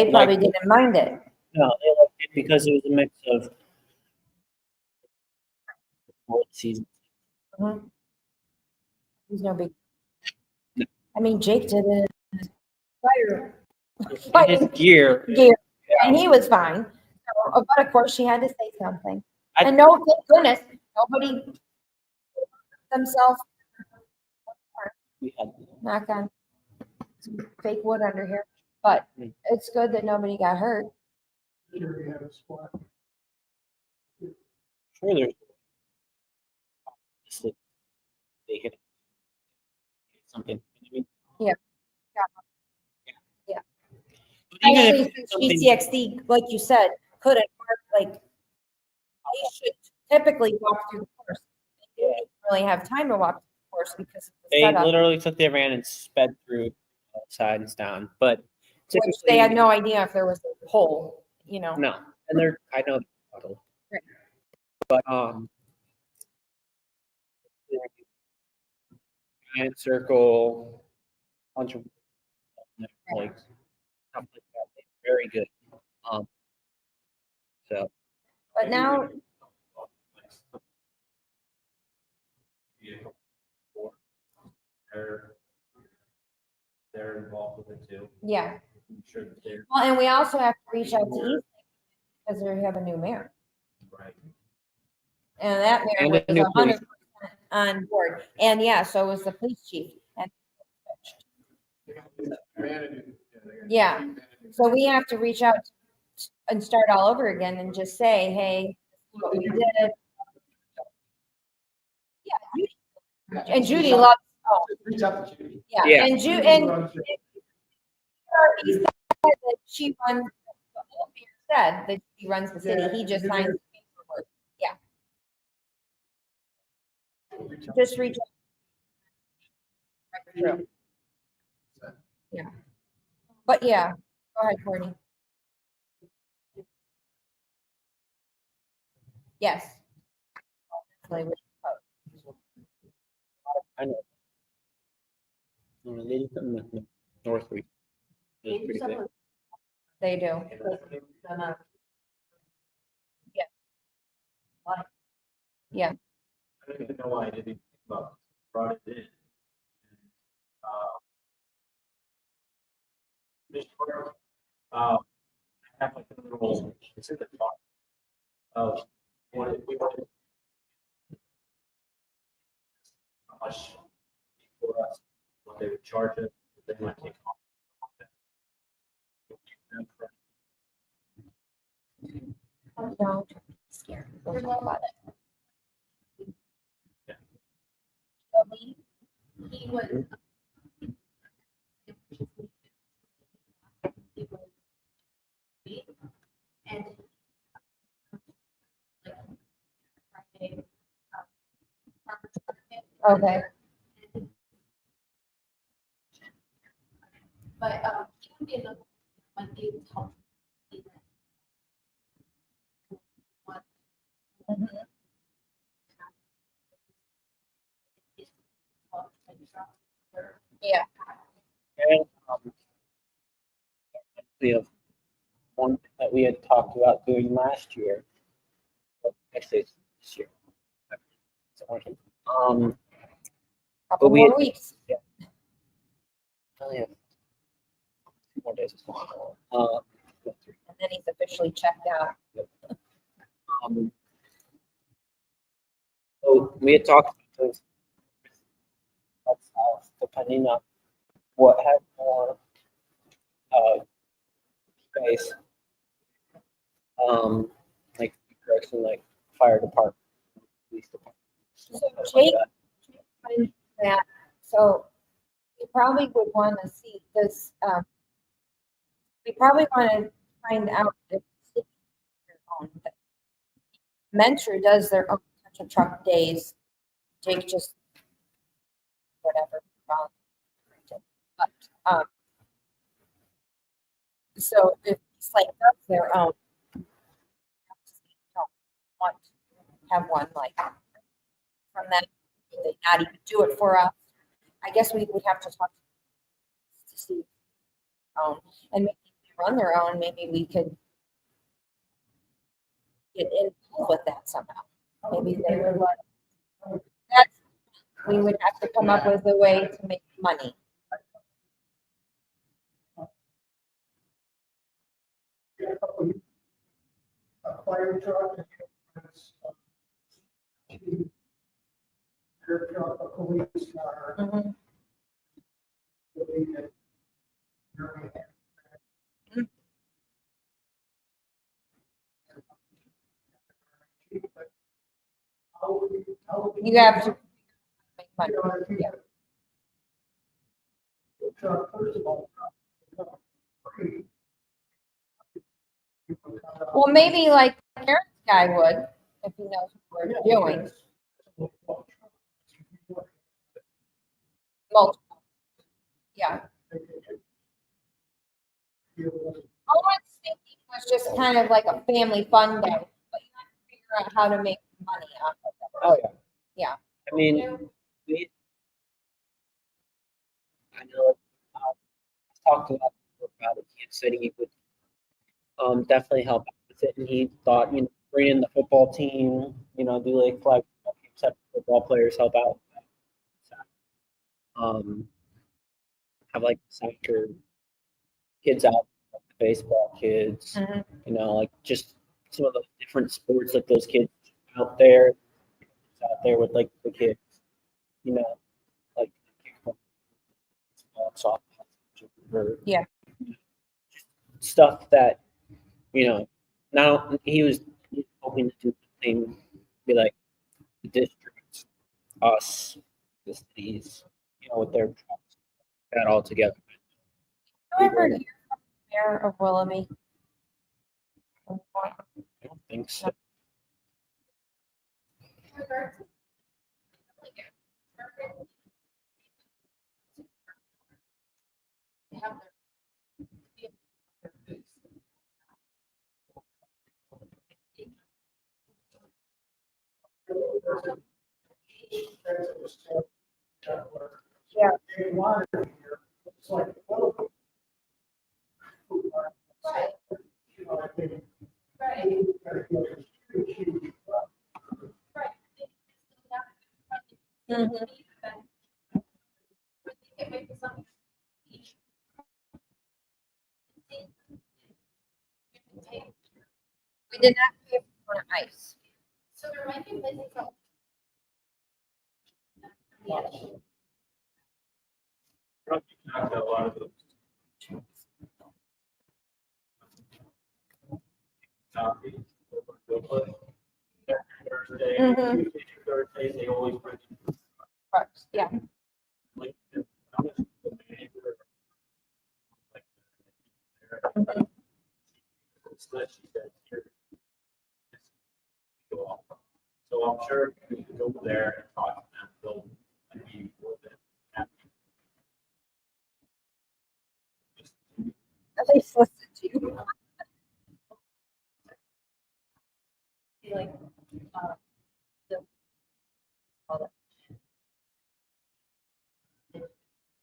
They probably didn't mind it. No, they liked it because it was a mix of both seasons. Mhm. He's no big. No. I mean, Jake did it. In his gear. Gear, and he was fine. So, but of course, she had to say something. I- And no, thank goodness, nobody themselves We had knock on some fake wood under here. But it's good that nobody got hurt. Sure, you have a squad. sure there's just that they could something. I mean, Yeah. Yeah. But even if Especially it's since something- GCXD, like you said, couldn't work, like, they should typically walk through the course. They didn't really have time to walk through the course because of the They setup, literally took their van and sped through sides down, but which typically they had no idea if there was a hole, you know? no. And they're I know they're puddle. Right. But giant circle, bunch of like stuff like that. They're very good. So But now, They're involved with it too. yeah, I'm sure that they're Well, and we also have to reach out to East because they have a new mayor. right. And that mayor And was a new 100% on board. And yeah, so was the police chief. And Yeah. so we have to reach out and start all over again and just say, hey, this is what we did. Yeah, and Judy loves, oh, Reach out to Judy. yeah, Yeah. and Ju, and he said that she runs, the whole mayor said that he runs the city, he just signs the paperwork. Just reach out. True. Yeah. But yeah, go ahead, Courtney. Yes. Definitely would vote. I know. They did something with North Reef. It was pretty good. They do. Yeah. I don't even know why I didn't think about this. Brought it in. This work, I have like a little, it's in the talk. What we wanted. How much for us, what they would charge it, they might take off. Don't scare. Don't talk about it. Yeah. He was. And. Okay. But, it would be another, one day to talk. Yeah. And, we have one that we had talked about doing last year. But actually, it's this year. Couple we- more weeks. Oh, yeah. 2 more days. And then he's officially checked out. So we had talked about this. Depending on what had more space, like correction, like fire department, police department. So stuff like Jake, that. that, so we probably would want to see this, we probably want to find out if the city their own, but Mentor does their own touch truck days. Jake just whatever. But so if it's like does their own, don't want to have one like from that, would they not even do it for us? I guess we would have to talk to see. And maybe if they run their own, maybe we could get involved with that somehow. Maybe they would let. That's, we would have to come up with a way to make money. A fire truck. Fire truck, a police car. Mhm. You have to make money. Yeah. First of all. Well, maybe like Karen's guy would, if he knows what we're doing. Multiple. Yeah. All I was thinking was just kind of like a family fun day, but you have to figure out how to make money off of it. Oh, yeah. Yeah. I mean, I know, I talked a lot about it. He had said he would definitely help out with it. And he thought, bring in the football team, do like flag have football players help out. Have like soccer kids out, like the baseball kids, Mhm. you know, like just some of the different sports that those kids out there with like the kids, you know, like softball, or Yeah. stuff that, you know, now he was hoping to do something, be like the districts, us, the cities, you know, with their trucks, that all together. You ever hear from the mayor of Willoughby? I don't think so. regards to, like, they have their Yeah. They wanted it here. It's like, well, Right. you know, I think Right, it's huge. right. Mhm. Get away from something. We did not pay for ice. So there might be places out. Yeah. Not a lot of those. Thursday, Mhm. Tuesday, Thursdays, they always bring. Yeah. Like, so I'm sure we can go there and talk to them, they'll be more than happy. At least listen to you. Be like, the.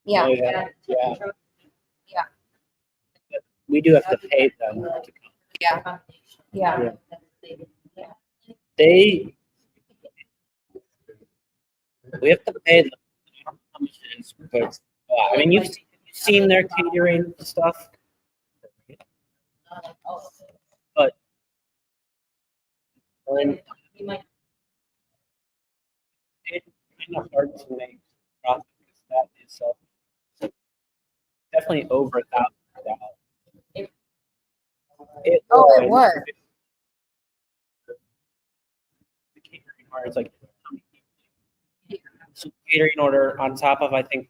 Yeah. Oh, yeah. Yeah. Yeah. We do have to pay them to come. Yeah. Yeah. They, we have to pay them. I don't know how much it is, but, I mean, you've seen their catering stuff, but when You might. it's kind of hard to make profit because that is definitely over $1,000. Oh, it was. The catering order is like, so catering order on top of, I think,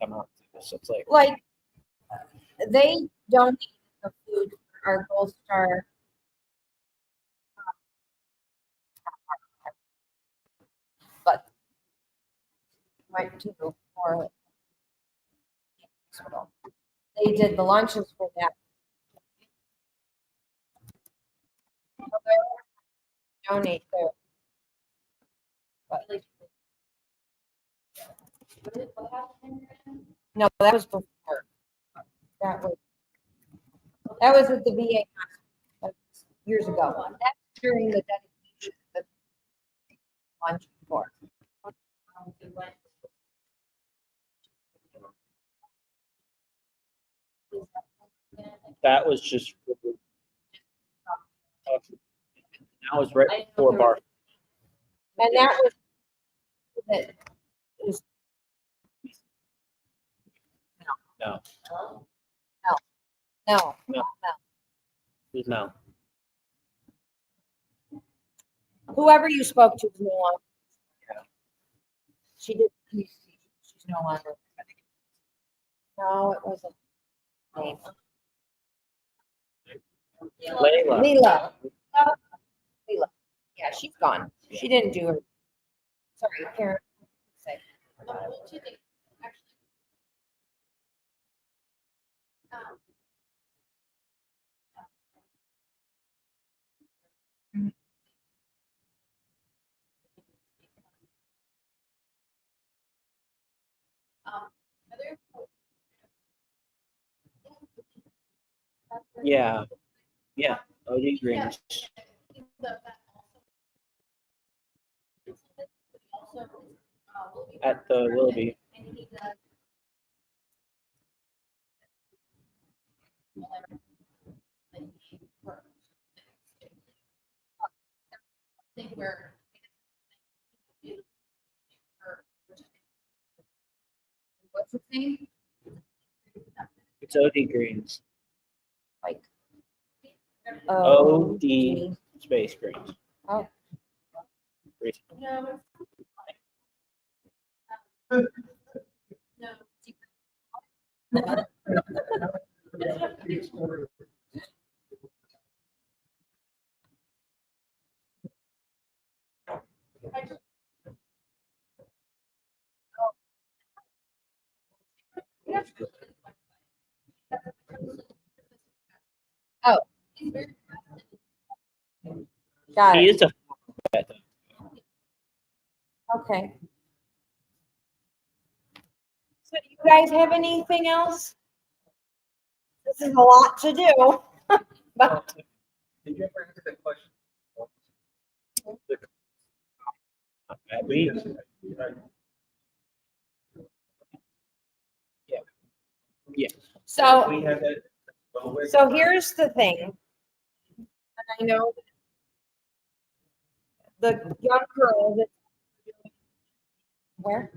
come out, so it's like, They donate the food for our Gold Star. But went to for hospital. They did the lunches for that. So they donate there. But no, that was before. That was at the VA hospital. That's years ago. That's during the dedication. The lunch for. that was just. That was right before bar. And that was that was No, no. no. Whoever you spoke to was no longer. Yeah. She did. She's no longer. No, it wasn't. Name. Layla. Leela. Leela. Yeah, she's gone. She didn't do her. Sorry, Karen. Say. Yeah, yeah. OG Grange. At the Willoughby. Thing where. What's the name? It's OD Greens. Like. OD Space Greens. Oh. No. No. Oh. Got He it. is a vet. Okay. So do you guys have anything else? This is a lot to do. But Did you ever answer that question? At least. Yeah. so We had that. So here's the thing. And I know the young girl that where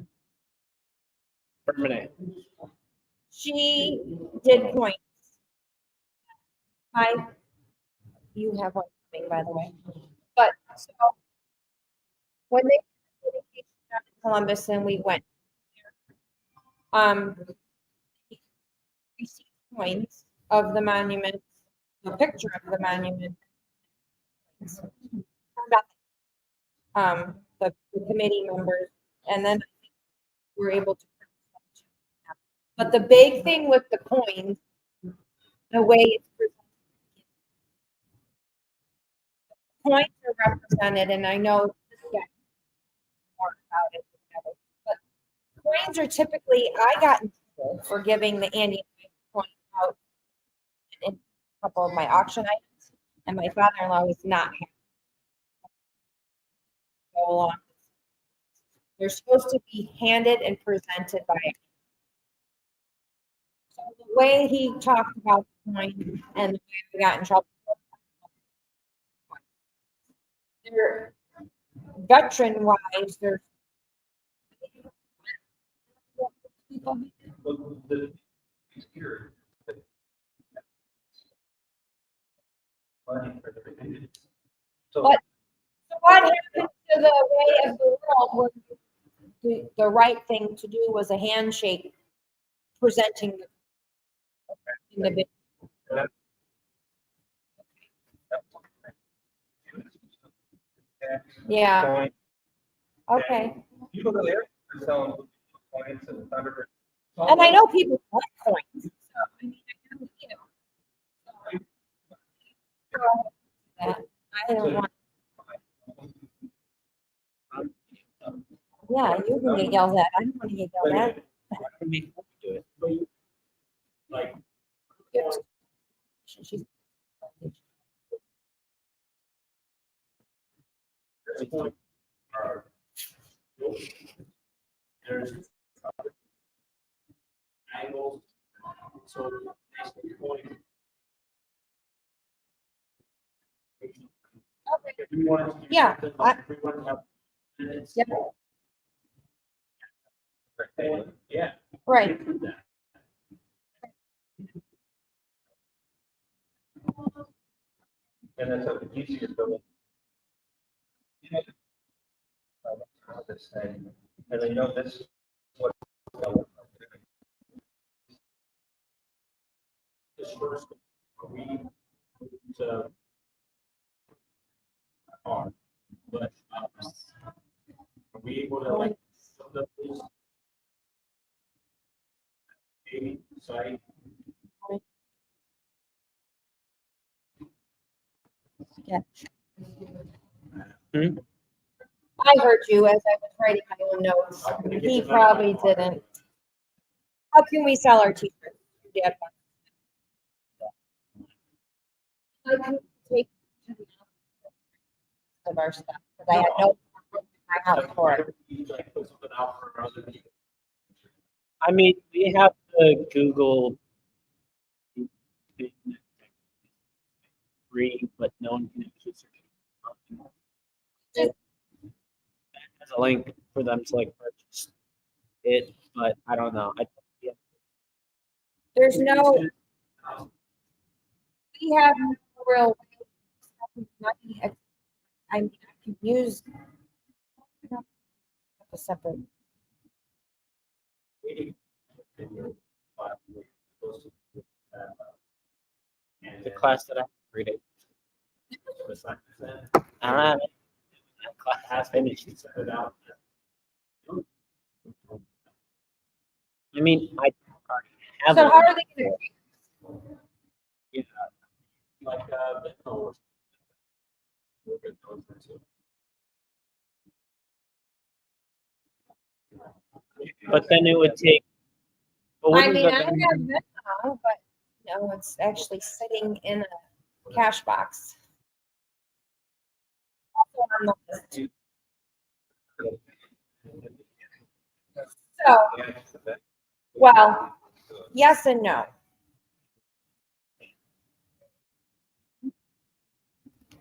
Permanent. she did points. You have one coming, by the way. But so when they did the vacation down in Columbus and we went we received points of the monument, a picture of the monument. The committee members, and then we're able to. But the big thing with the coins, the way it's presented, coins are represented, and I know this guy more about it, but coins are typically, I got in trouble for giving the Andy coin out in a couple of my auction items, and my father-in-law was not happy. Go along. They're supposed to be handed and presented by. So the way he talked about the coin and the way we got in trouble. They're veteran wise, there's Money for the beginning. So But- so what happened to the way of the world was the right thing to do was a handshake presenting the big. Yeah, coin, okay. people go there, they're selling coins and Thunderbird. And I know people want coins. So, I mean, that. I don't want. Yeah, you can get yelled at. I don't want to get yelled at. We do it. Like, She's- there's a point, there's angles, so basically point. If you wanted to do Yeah, something like, if we wanted to have minutes. Yep. Yeah. Right. do that. And that's a easier building. This thing, and they know this is what. This first, we, to. Are, but, are we able to like, some of those? Maybe, site, I heard you as I was writing my own notes. He probably didn't. How can we sell our t-shirts? Yeah. How can we take of our stuff? Because I had no my house for it. you like put something out for other people. I mean, we have the Google free, but no one can actually search it. It has a link for them to like purchase it, but I don't know. Yeah. There's no, we have no real money. I mean, I can use a separate. The class that I'm reading, I don't have it. That class has finished. I mean, I already have So it. how are they gonna, Like, Bitcoin. But then it would take. But I wouldn't mean, the I have vendor- Venmo, but no, it's actually sitting in a cash box. Also on the list. So, well, yes and no.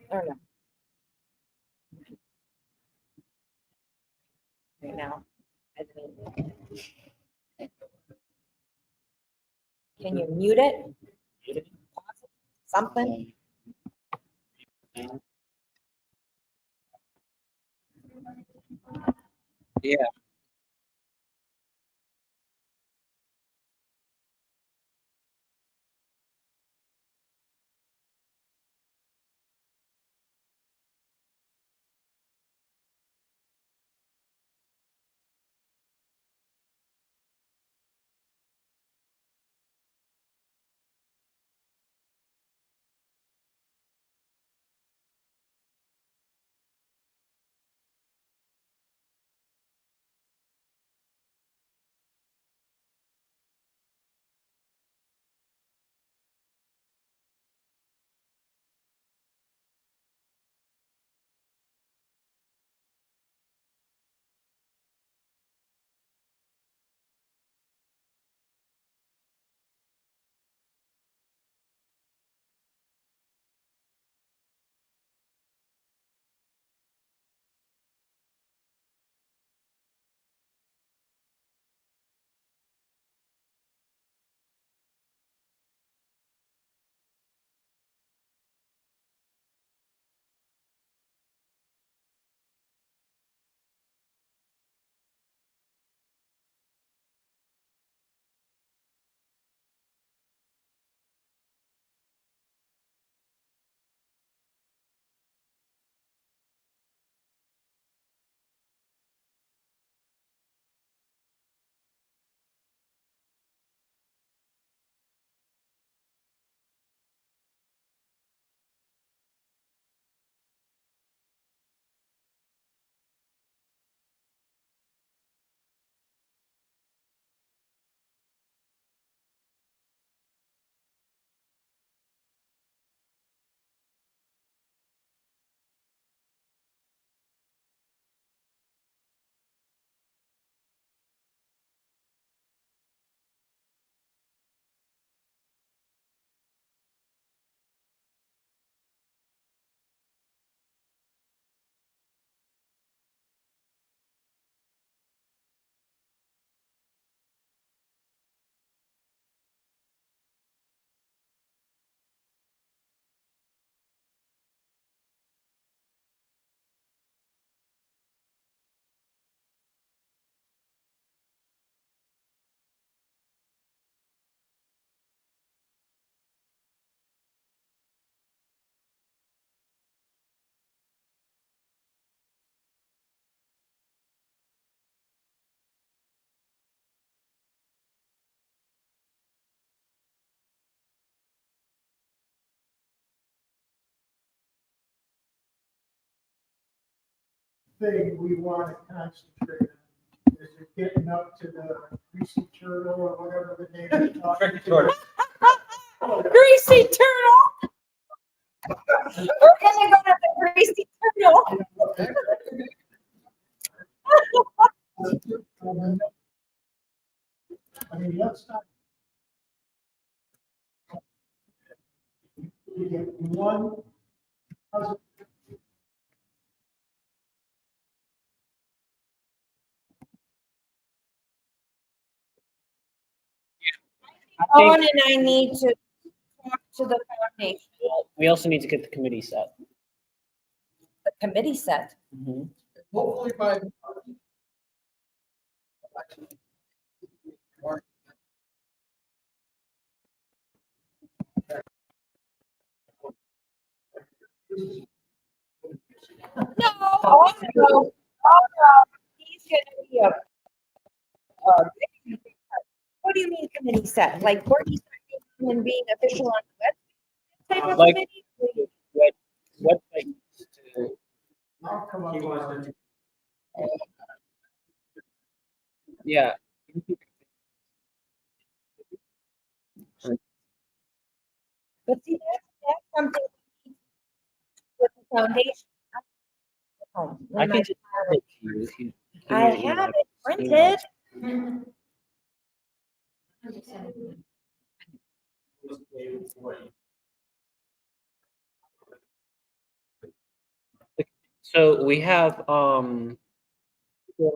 I don't know. Right now. I think- Can you mute it? Something? Yeah. Thing we want to concentrate on, is it getting up to the greasy turtle or whatever the name is. Tricky tortoise. Greasy turtle. We're gonna go to the greasy turtle. I mean, let's not. We get one I Owen think and I need to talk to the foundation, we also need to get the committee set. the committee set. Hopefully by. No, oh, no, oh, no, he's gonna be what do you mean committee set? Like Courtney's and being official on the website type of Like- committee? What things to, I'll come up He with wants to yeah. But see, that's something with the foundation. Oh, I when can just send it to you if you. give me I your email. have it printed. So we have, people on the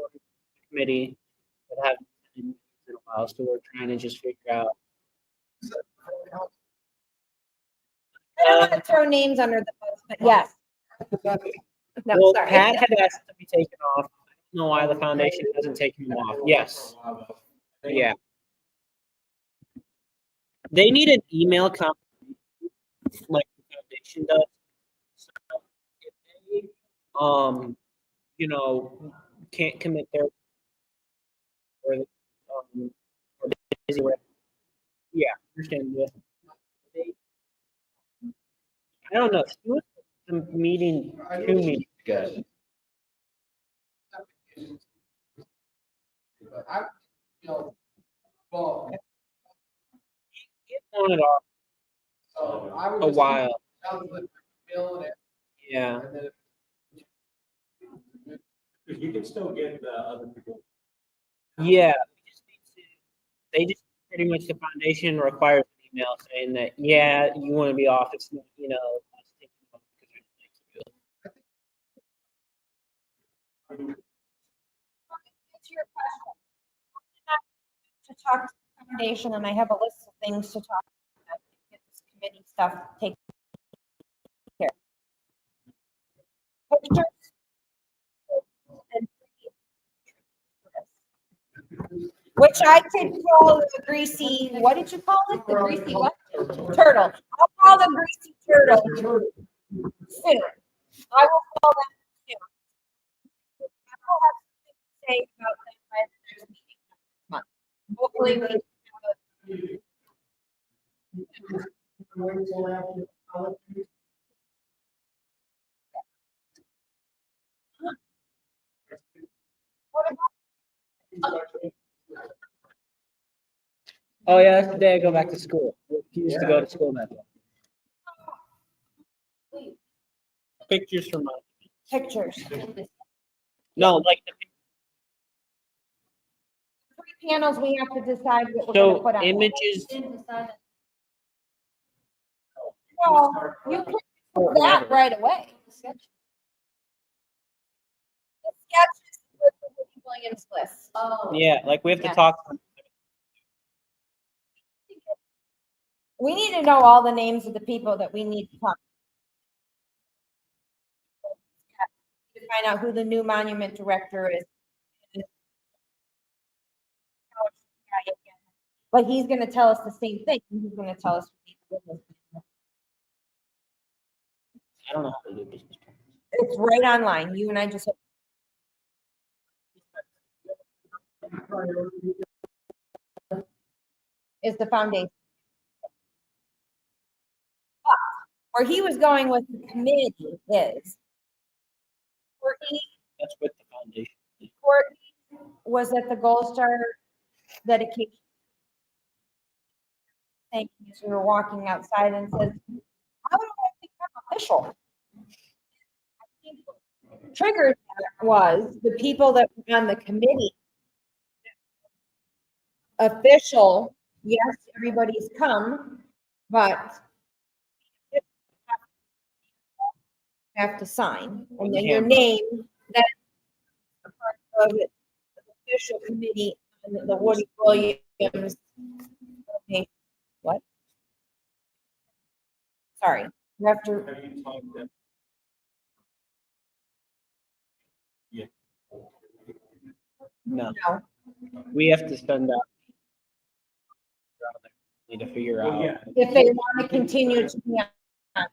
committee that haven't been in a while, so we're trying to just figure out. I don't want to throw names under the bus, but yes. No, Well, sorry. Pat had asked to be taken off. I don't know why the foundation hasn't taken him off. Yes, yeah. They need an email confirmation like the foundation does. So if they, can't commit their or, or busy with, yeah, understandable. They- I don't know. She was at the meeting 2 meetings ago. But I, well, It wanted off so I would a just. while. Down the bill and Yeah. then You can still get other people. Yeah. They just pretty much the foundation requires an email saying that, yeah, you want to be off. It's not, us taking you off because you're not making you. Answer your question. To talk to the foundation, and I have a list of things to talk about, get this committee stuff taken care. Pictures. and Which I could call the greasy, what did you call it? The greasy what? Turtle. I'll call the greasy turtle soon. I will call them soon. I will have something to say about them by the next meeting next month. Hopefully we can Wait till after holidays. Oh, yeah, that's the day I go back to school. He used to go to school that day. Pictures from my, pictures. no, like the 3 panels, we have to decide what we're gonna so put on. images. Well, you can do that right away. The sketches with the Woody Williams list. Oh. Yeah, like we have to Yeah. talk. We need to know all the names of the people that we need to talk. To find out who the new monument director is. But he's gonna tell us the same thing. He's gonna tell us. I don't know how to do business. It's right online. You and I just. Is the foundation. But where he was going with the committee is. That's with the foundation. Courtney was at the Gold Star dedication. Thank you. So we were walking outside and says, how do I become official? I think what triggered that was the people that were on the committee. Official, yes, everybody's come, but have to sign, and then your name, that's a part of it, the official committee on the Woody Williams. Okay, what? Sorry, you have to, Have you talked to them? Yeah. No, no, we have to send out. Need to figure Well, out. yeah. if they want to continue to be on,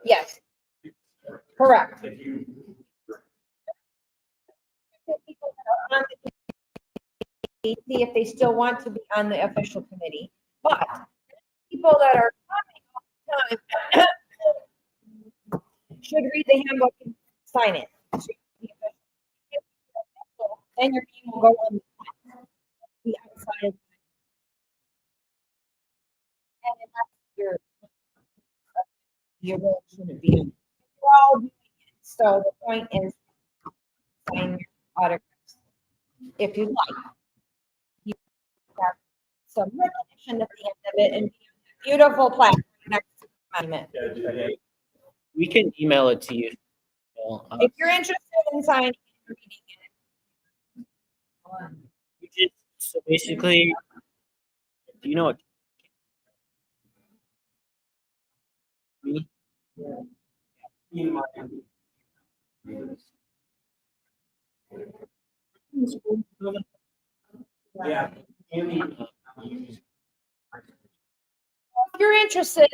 yes, correct. If you, People that are on the committee, see if they still want to be on the official committee, but people that are coming all the time should read the handbook and sign it. Then your name will go on the outside. And unless your role shouldn't be. We're all doing it. So the point is, sign your autographs if you like. You have some recognition at the end of it and beautiful plaque next to the monument. yeah, do they- We can email it to you. If you're interested in signing and reading it, So basically, do you know what? Me? in my- Yeah. Andy, if you're interested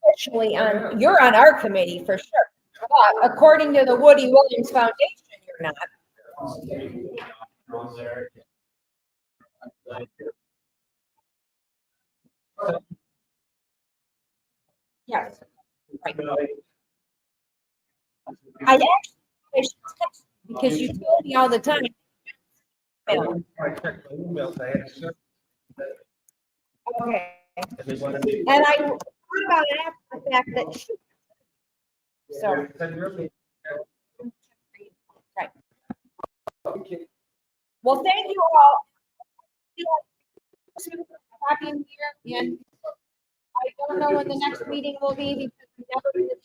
officially on, you're on our committee for sure. But according to the Woody Williams Foundation, you're not. on there. Yes. Right. I actually, I should text you because you told me all the time. Okay. I checked my emails, I had certain, if they wanted to. And I thought about it after the fact that she. So, Send your name. right. Well, thank you all. Happy New Year, and I don't know when the next meeting will be because we never did.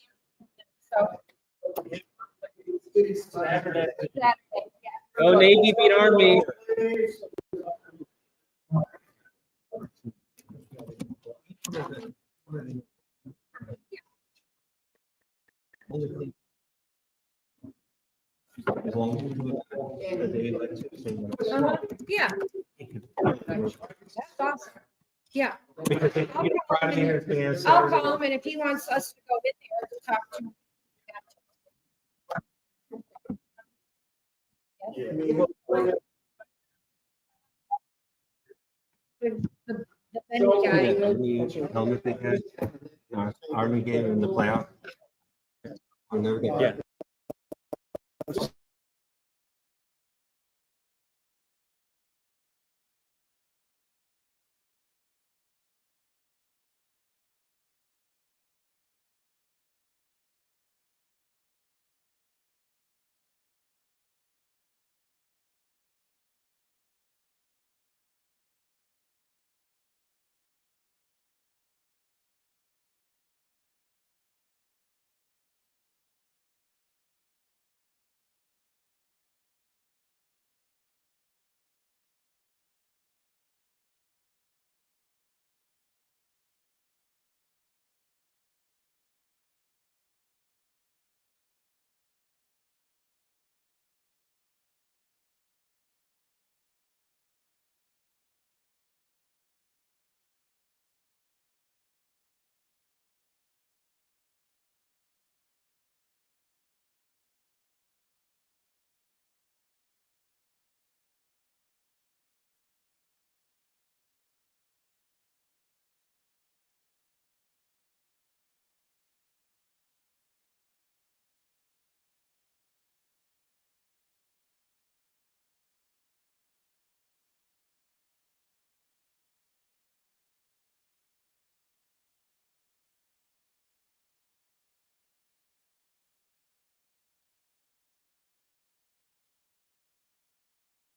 So, Saturday, yeah. Go Navy beat Army. As long as we do it a day like Tuesday. Yeah. That's awesome. Yeah, Because if you get Friday or Thursday. I'll call him, and if he wants us to go in there to talk to him. The Benny guy. Helmet they had, Army game in the playoff. I'll never get that.